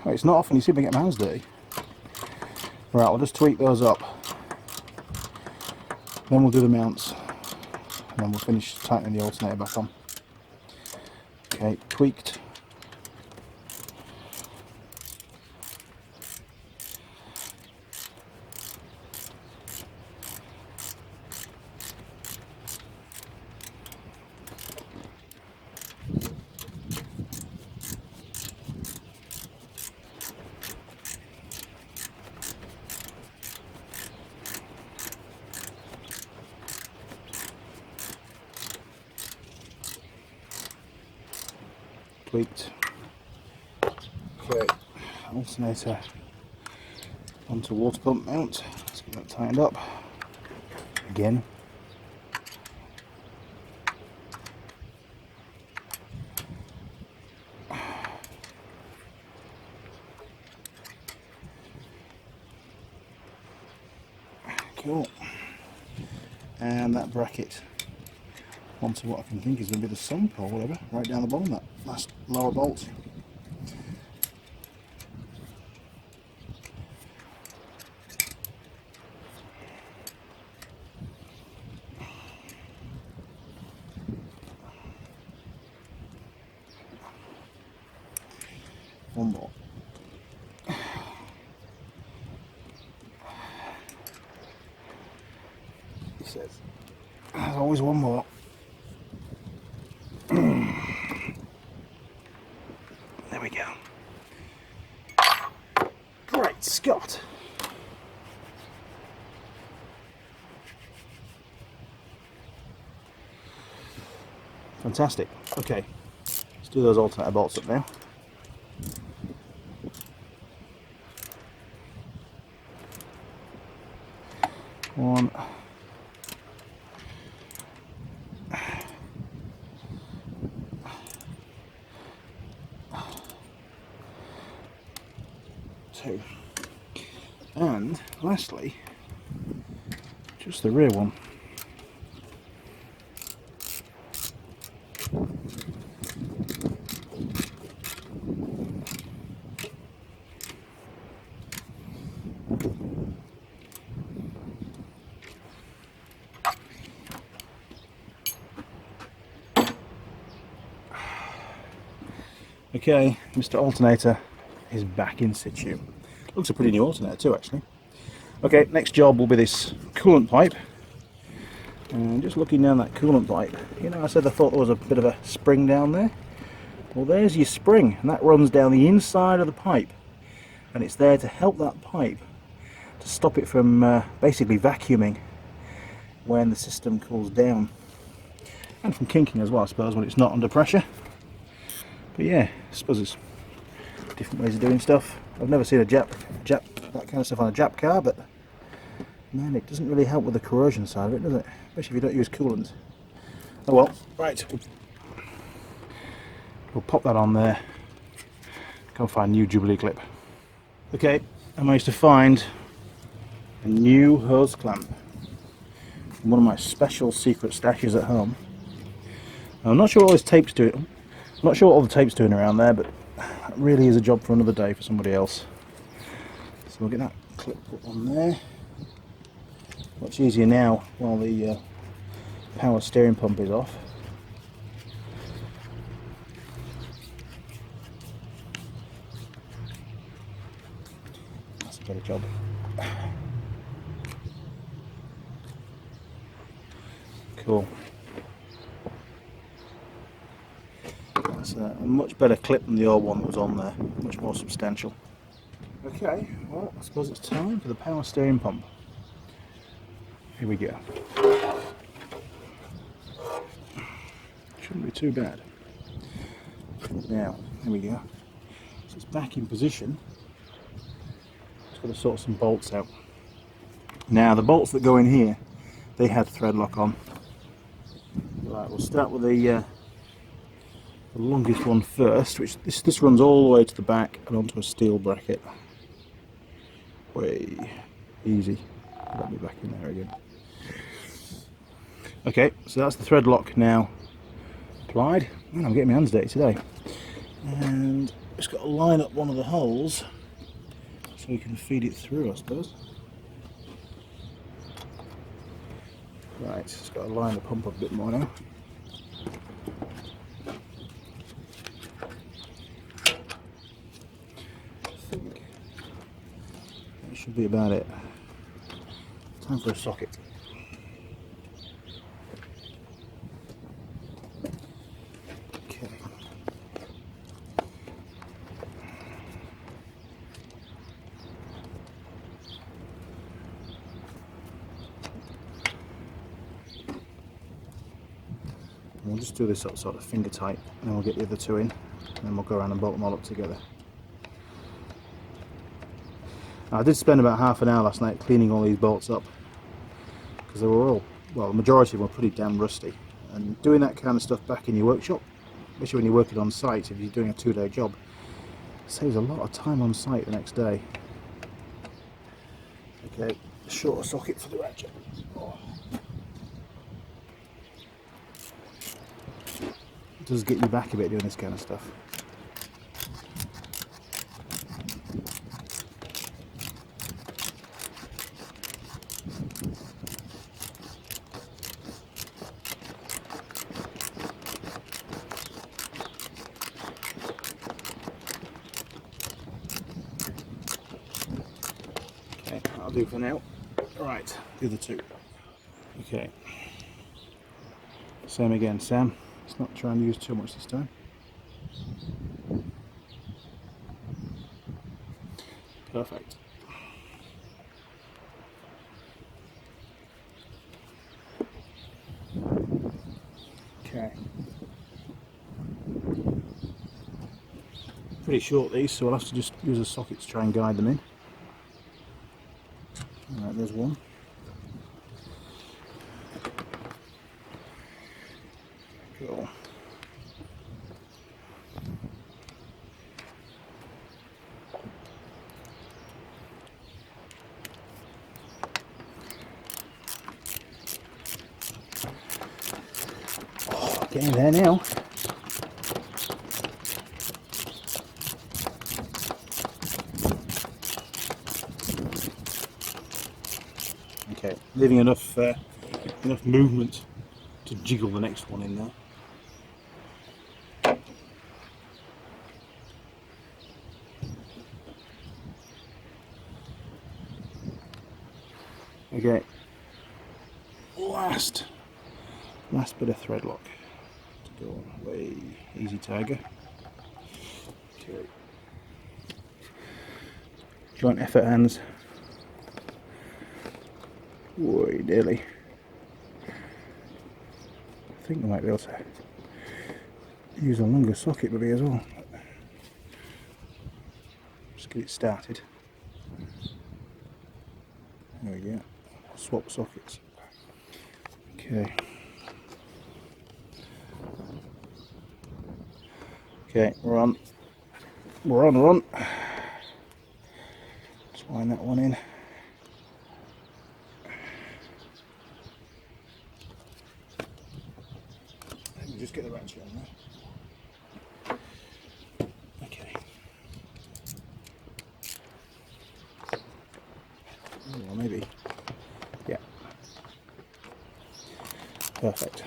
well, it's not often you see me get my hands dirty. Right, I'll just tweak those up. Then we'll do the mounts. And then we'll finish tightening the alternator back on. Okay, tweaked. Tweaked. Okay, alternator onto water pump mount. Let's get that tightened up again. Cool. And that bracket onto what I can think is going to be the sump or whatever, right down the bottom, that last lower bolt. One more. He says, there's always one more. There we go. Great Scott. Fantastic. Okay. do those alternator bolts up now. One. Two. And lastly, just the rear one. Okay, Mr. Alternator is back in situ. Looks a pretty new alternator too, actually. Okay, next job will be this coolant pipe. And just looking down that coolant pipe, you know, I said I thought there was a bit of a spring down there. Well, there's your spring, and that runs down the inside of the pipe. And it's there to help that pipe, to stop it from basically vacuuming when the system cools down. And from kinking as well, I suppose, when it's not under pressure. But yeah, I suppose it's different ways of doing stuff. I've never seen a Jap that kind of stuff on a Jap car, but man, it doesn't really help with the corrosion side of it, does it? Especially if you don't use coolant. Oh well, right. We'll pop that on there. Go find a new Jubilee clip. Okay, I managed to find a new hose clamp in one of my special secret stashes at home. I'm not sure what all this tape's doing. I'm not sure what all the tape's doing around there, but that really is a job for another day for somebody else. So we'll get that clip put on there. Much easier now while the power steering pump is off. That's a better job. Cool. That's a much better clip than the old one that was on there, much more substantial. Okay, well, I suppose it's time for the power steering pump. Here we go. Shouldn't be too bad. Now, here we go. So it's back in position. Just got to sort some bolts out. Now, the bolts that go in here, they had thread lock on. Right, we'll start with the longest one first, which this runs all the way to the back and onto a steel bracket. Way easy. Let me back in there again. Okay, so that's the thread lock now applied. Man, I'm getting my hands dirty today. And just got to line up one of the holes so we can feed it through, I suppose. Right, just got to line the pump up a bit more now. Should be about it. Time for a socket. Okay. And we'll just do this up sort of finger tight, and then we'll get the other two in, and then we'll go around and bolt them all up together. I did spend about half an hour last night cleaning all these bolts up because they were all, well, the majority of them were pretty damn rusty, and doing that kind of stuff back in your workshop, especially when you're working on site, if you're doing a 2-day job, saves a lot of time on site the next day. Okay, shorter socket for the ratchet. Oh. It does get you back a bit doing this kind of stuff. That'll do for now. Right, the other two. Okay. Same again, Sam. Let's not try and use too much this time. Perfect. Okay. Pretty short these, so I'll have to just use a socket to try and guide them in. Alright, there's one. Cool. Oh, getting there now. Okay, leaving enough movement to jiggle the next one in there. Okay, last bit of thread lock to go away. Easy tiger. Okay. Joint effort hands. Whoa, nearly. I think I might be able to use a longer socket maybe as well. Just get it started. There we go. Swap sockets. Okay. Okay, we're on. We're on. Just wind that one in. Just get the wrench on there. Okay. Or maybe. Yeah. Perfect.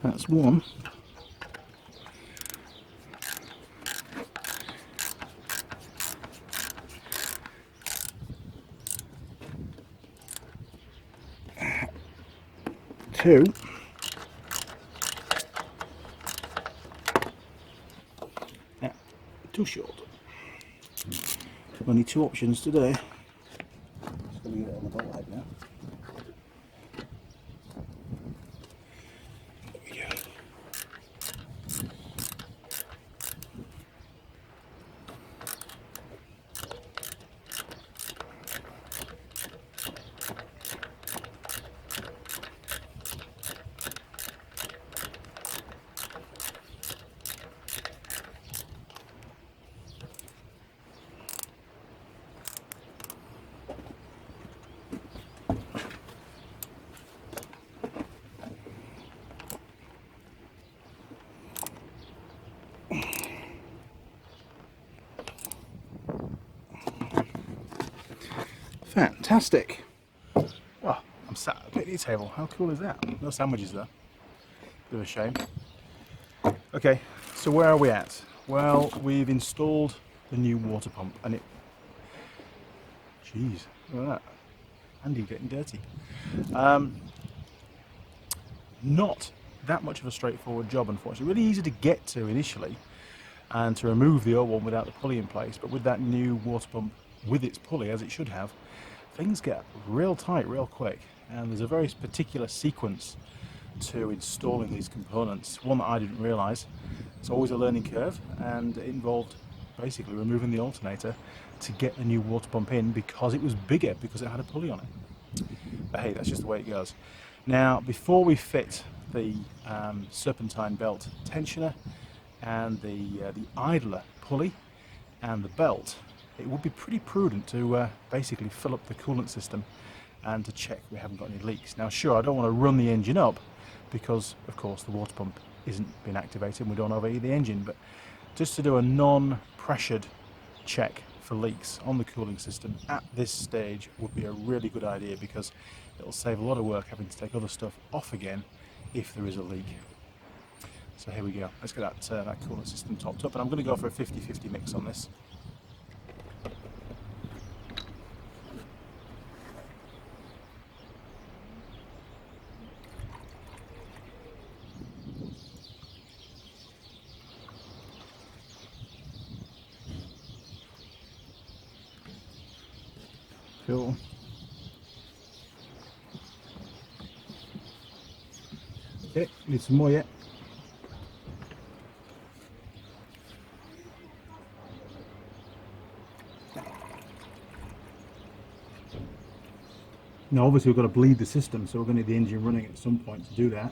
That's one. Two. Yeah, too short. Only two options today. Just going to get it on the bolt head now. There we go. Fantastic. Well, I'm sat at a picnic table. How cool is that? No sandwiches there. Bit of a shame. Okay, so where are we at? Well, we've installed the new water pump and it... Jeez, look at that. Handy getting dirty. Not that much of a straightforward job, unfortunately. Really easy to get to initially and to remove the old one without the pulley in place, but with that new water pump with its pulley, as it should have, things get real tight real quick, and there's a very particular sequence to installing these components, one that I didn't realise. It's always a learning curve, and it involved basically removing the alternator to get the new water pump in because it was bigger, because it had a pulley on it. But hey, that's just the way it goes. Now, before we fit the Serpentine belt tensioner and the idler pulley and the belt, it would be pretty prudent to basically fill up the coolant system and to check we haven't got any leaks. Now sure, I don't want to run the engine up because of course the water pump isn't being activated and we don't overheat the engine, but just to do a non-pressured check for leaks on the cooling system at this stage would be a really good idea, because it'll save a lot of work having to take other stuff off again if there is a leak. So here we go, let's get that coolant system topped up, and I'm going to go for a 50-50 mix on this. Cool. Okay, need some more yet. Now obviously we've got to bleed the system, so we're going to need the engine running at some point to do that.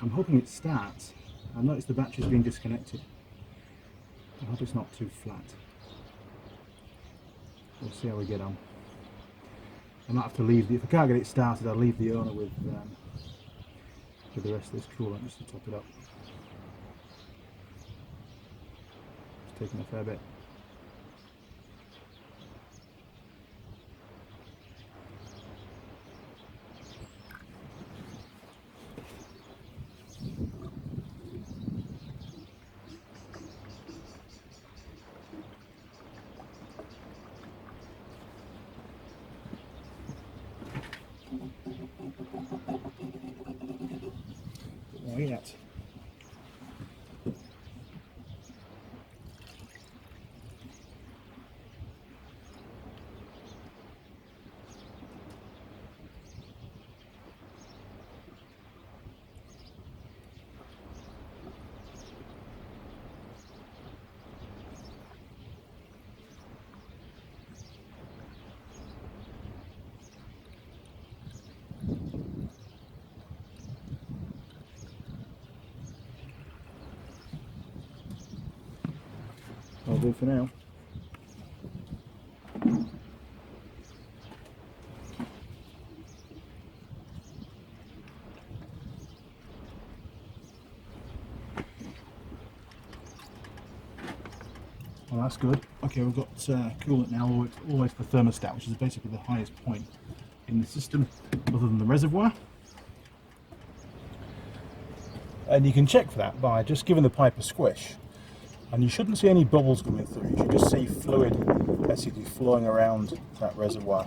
I'm hoping it starts. I noticed the battery's been disconnected. I hope it's not too flat. We'll see how we get on. I might have to leave, if I can't get it started, I'll leave the owner with the rest of this coolant just to top it up. It's taking a fair bit. Yet. I'll do for now. Well, that's good. Okay, we've got coolant now all the way to the thermostat, which is basically the highest point in the system other than the reservoir. And you can check for that by just giving the pipe a squish. And you shouldn't see any bubbles coming through. You should just see fluid basically flowing around that reservoir.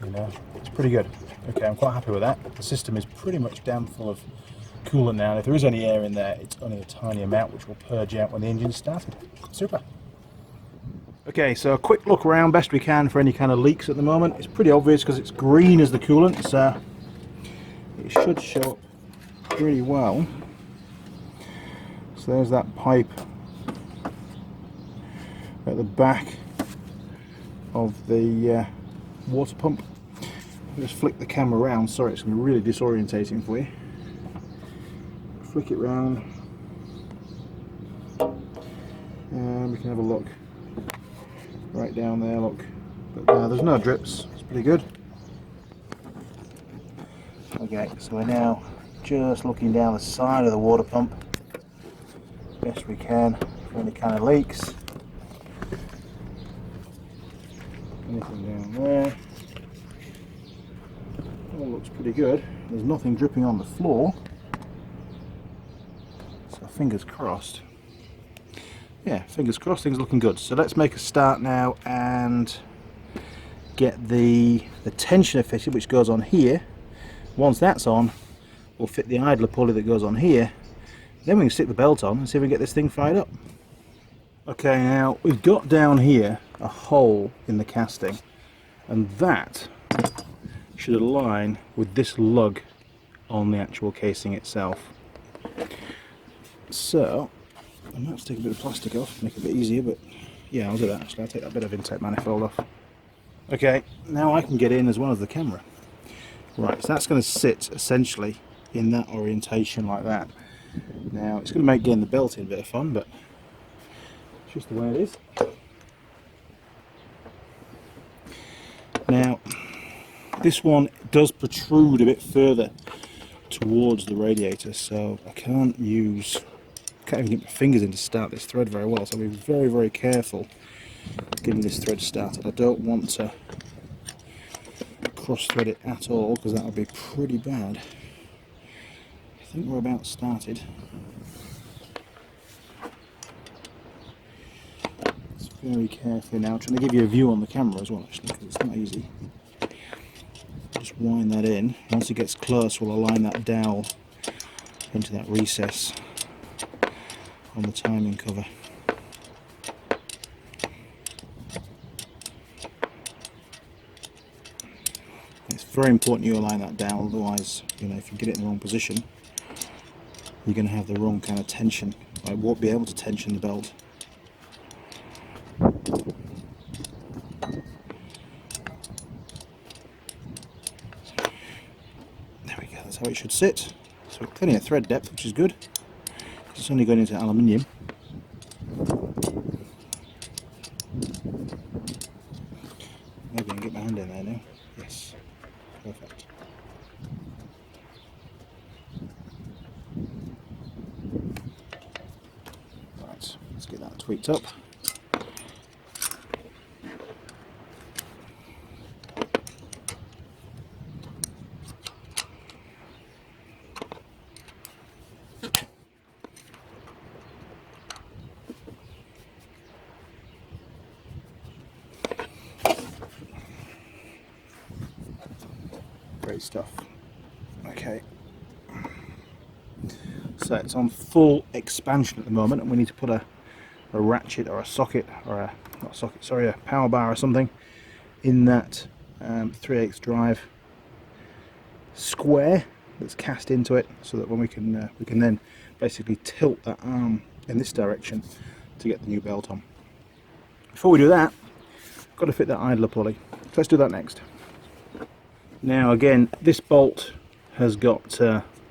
You know, it's pretty good. Okay, I'm quite happy with that. The system is pretty much damn full of coolant now, and if there is any air in there, it's only a tiny amount which will purge out when the engine's started. Super. Okay, so a quick look around best we can for any kind of leaks at the moment. It's pretty obvious because it's green as the coolant, so it should show up pretty well. So there's that pipe at the back of the water pump. I'll just flick the camera around. Sorry, it's going to be really disorientating for you. Flick it round, and we can have a look. Right down there, look. But there's no drips. It's pretty good. Okay, so we're now just looking down the side of the water pump. Best we can for any kind of leaks. Anything down there. All looks pretty good. There's nothing dripping on the floor. So fingers crossed. Yeah, fingers crossed, things are looking good. So let's make a start now and get the tensioner fitted, which goes on here. Once that's on, we'll fit the idler pulley that goes on here. Then we can stick the belt on and see if we can get this thing fired up. Okay, now we've got down here a hole in the casting, and that should align with this lug on the actual casing itself. So I might have to take a bit of plastic off, make it a bit easier, but yeah, I'll do that actually. I'll take that bit of intake manifold off. Okay, now I can get in as well as the camera. Right, so that's going to sit essentially in that orientation like that. Now it's going to make getting the belt in a bit of fun, but it's just the way it is. Now this one does protrude a bit further towards the radiator, so I can't even get my fingers in to start this thread very well, so I'll be very, very careful getting this thread started. I don't want to cross thread it at all because that would be pretty bad. I think we're about started. Just very carefully now, trying to give you a view on the camera as well actually, because it's not easy. Just wind that in. Once it gets close, we'll align that dowel into that recess on the timing cover. very important you align that down, otherwise, you know, if you get it in the wrong position, you're going to have the wrong kind of tension. I won't be able to tension the belt. There we go, that's how it should sit. So plenty of thread depth, which is good. It's only going into aluminium. Maybe I can get my hand in there now. Yes, perfect. Right, let's get that tweaked up. Great stuff. Okay, so it's on full expansion at the moment, and we need to put a ratchet or a socket, or a not a socket, sorry, a power bar or something in that 3/8 drive square that's cast into it, so that when we can then basically tilt that arm in this direction to get the new belt on. Before we do that, I've got to fit that idler pulley. So let's do that next. Now again, this bolt has got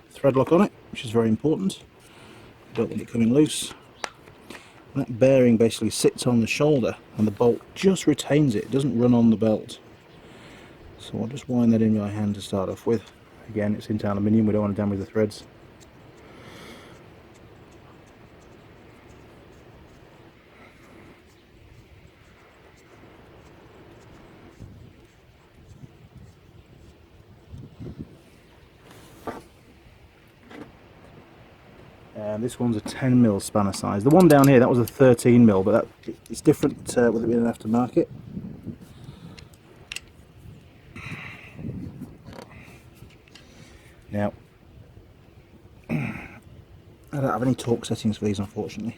thread lock on it, which is very important. Don't want it coming loose. That bearing basically sits on the shoulder and the bolt just retains it, it doesn't run on the belt. So I'll just wind that in my hand to start off with. Again, it's into aluminium, we don't want to damage the threads. And this one's a 10mm spanner size. The one down here, that was a 13mm, but it's different with it being an aftermarket. Now, I don't have any torque settings for these, unfortunately.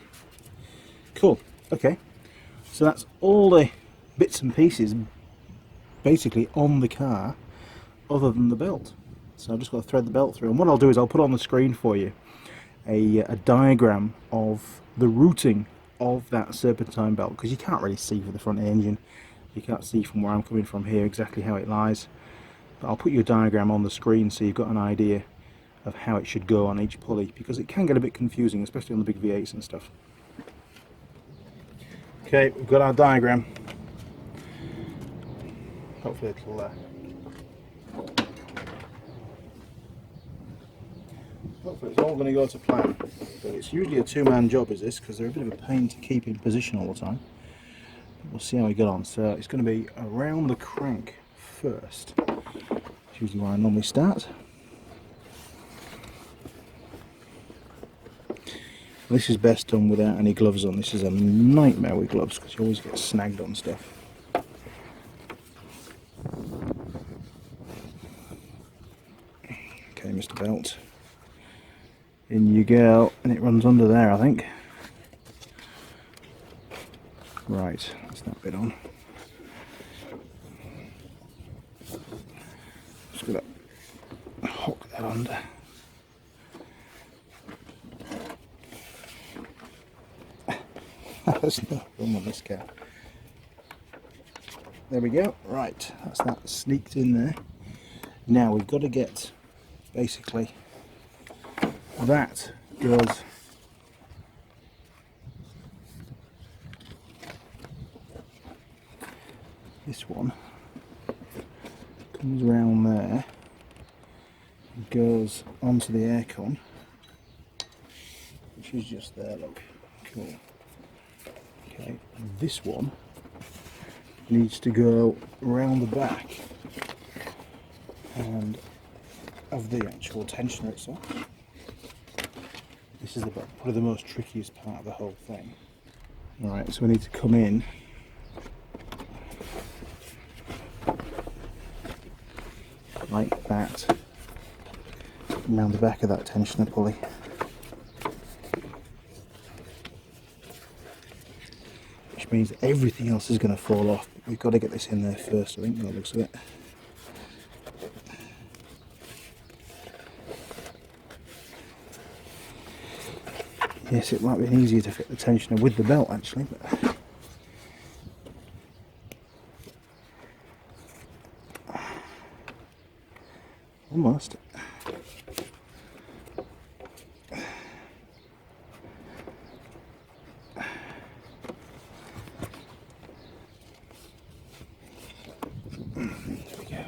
Cool, okay. So that's all the bits and pieces basically on the car other than the belt. So I've just got to thread the belt through. And what I'll do is I'll put on the screen for you a diagram of the routing of that Serpentine belt, because you can't really see for the front engine. You can't see from where I'm coming from here exactly how it lies. But I'll put you a diagram on the screen so you've got an idea of how it should go on each pulley, because it can get a bit confusing, especially on the big V8s and stuff. Okay, we've got our diagram. Hopefully it'll hopefully it's all going to go to plan. But it's usually a two-man job, is this, because they're a bit of a pain to keep in position all the time. We'll see how we get on. So it's going to be around the crank first. That's usually where I normally start. This is best done without any gloves on. This is a nightmare with gloves because you always get snagged on stuff. Okay, Mr. Belt. In you go, and it runs under there, I think. Right, that's that bit on. Just got to hook that under. There's no room on this car. There we go. Right, that's that sneaked in there. Now we've got to get basically that goes this one comes around there, goes onto the aircon, which is just there. Look, cool. Okay, this one needs to go around the back and of the actual tensioner itself. This is probably the most trickiest part of the whole thing. Alright, so we need to come in like that around the back of that tensioner pulley. Which means everything else is going to fall off. We've got to get this in there first, I think, by the looks of it. Yes, it might be easier to fit the tensioner with the belt actually, but almost. There we go.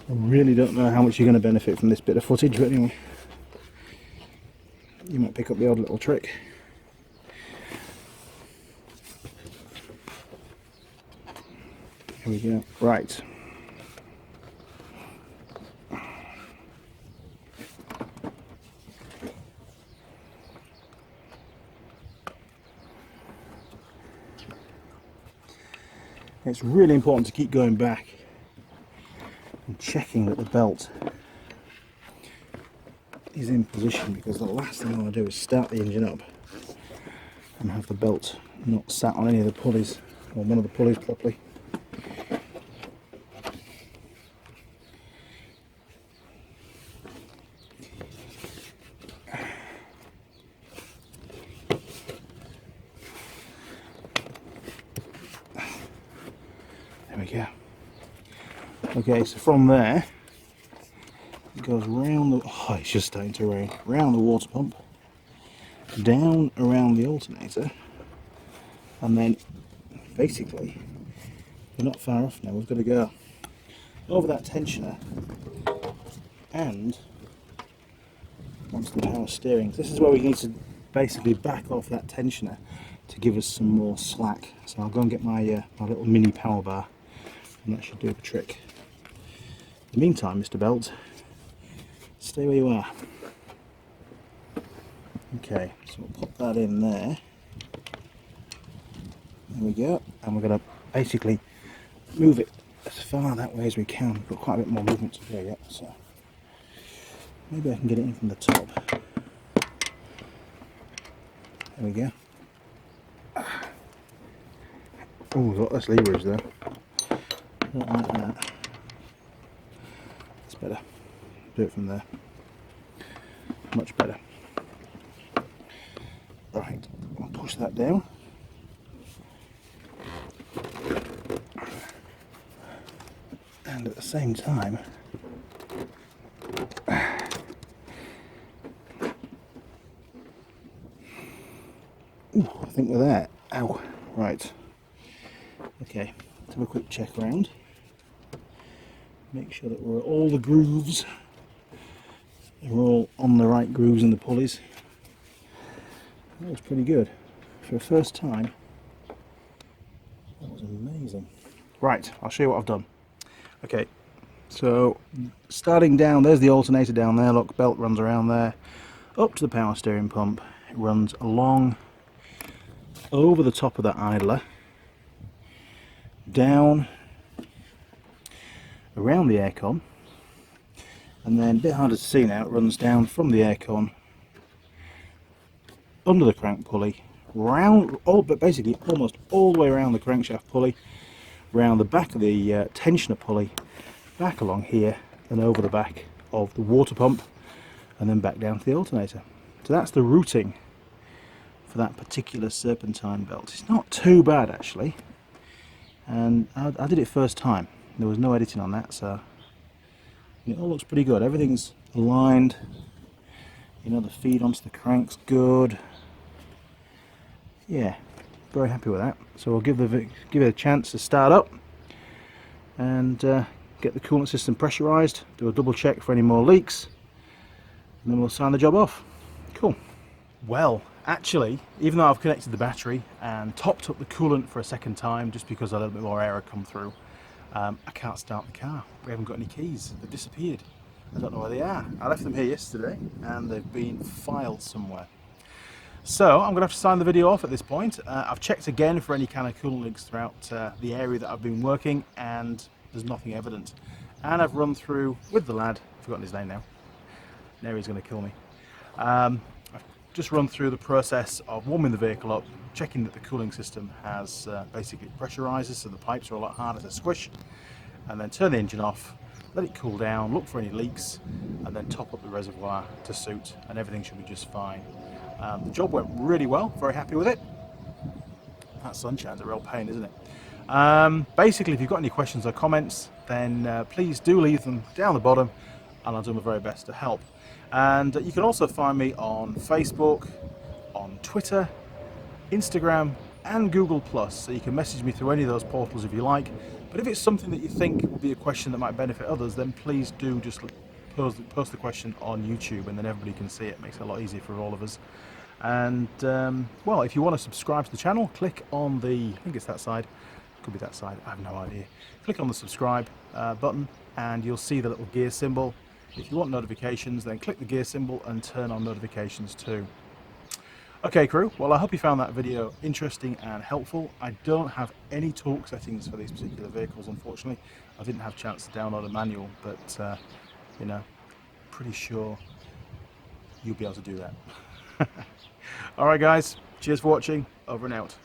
I really don't know how much you're going to benefit from this bit of footage, but anyway, you might pick up the odd little trick. Here we go. Right. It's really important to keep going back and checking that the belt is in position, because the last thing I want to do is start the engine up and have the belt not sat on any of the pulleys or one of the pulleys properly. There we go. Okay, so from there it goes round the, oh, it's just starting to rain, round the water pump, down around the alternator, and then basically we're not far off now. We've got to go over that tensioner and onto the power steering. This is where we need to basically back off that tensioner to give us some more slack. So I'll go and get my my little mini power bar, and that should do the trick. In the meantime, Mr. Belt, stay where you are. Okay, so we'll pop that in there. There we go, and we're going to basically move it as far that way as we can. We've got quite a bit more movement to do yet, so maybe I can get it in from the top. There we go. Oh, we've got less leverage there. Don't like that. That's better. Do it from there. Much better. Right, I'll push that down. And at the same time, ooh, I think we're there. Ow. Right. Okay, let's have a quick check around. Make sure that we're all the grooves. We're all on the right grooves in the pulleys. That was pretty good. For a first time, that was amazing. Right, I'll show you what I've done. Okay, so starting down, there's the alternator down there, look, belt runs around there, up to the power steering pump. It runs along, over the top of that idler, down, around the aircon, and then a bit harder to see now, it runs down from the aircon, under the crank pulley, round, but basically almost all the way around the crankshaft pulley, round the back of the tensioner pulley, back along here and over the back of the water pump, and then back down to the alternator. So that's the routing for that particular Serpentine belt. It's not too bad actually, and I did it first time. There was no editing on that, so it all looks pretty good. Everything's aligned, you know, the feed onto the crank's good. Yeah, very happy with that. So we'll give it a chance to start up and get the coolant system pressurized, do a double check for any more leaks, and then we'll sign the job off. Cool. Well, actually, even though I've connected the battery and topped up the coolant for a second time just because a little bit more air had come through, I can't start the car. We haven't got any keys. They've disappeared. I don't know where they are. I left them here yesterday and they've been filed somewhere. So I'm going to have to sign the video off at this point. I've checked again for any kind of coolant leaks throughout the area that I've been working, and there's nothing evident. And I've run through with the lad, I've forgotten his name now. Now he's going to kill me. I've just run through the process of warming the vehicle up, checking that the cooling system has basically pressurizes, so the pipes are a lot harder to squish. and then turn the engine off, let it cool down, look for any leaks, and then top up the reservoir to suit, and everything should be just fine. The job went really well, very happy with it. That sunshine's a real pain, isn't it? Basically, if you've got any questions or comments, then please do leave them down the bottom, and I'll do my very best to help. And you can also find me on Facebook, on Twitter, Instagram, and Google+, so you can message me through any of those portals if you like. But if it's something that you think will be a question that might benefit others, then please do just post the question on YouTube, and then everybody can see it. Makes it a lot easier for all of us. And well, if you want to subscribe to the channel, click on the, I think it's that side, could be that side, I have no idea. Click on the subscribe button and you'll see the little gear symbol. If you want notifications, then click the gear symbol and turn on notifications too. Okay crew, well I hope you found that video interesting and helpful. I don't have any torque settings for these particular vehicles, unfortunately. I didn't have a chance to download a manual, but you know, pretty sure you'll be able to do that. Alright guys, cheers for watching, over and out.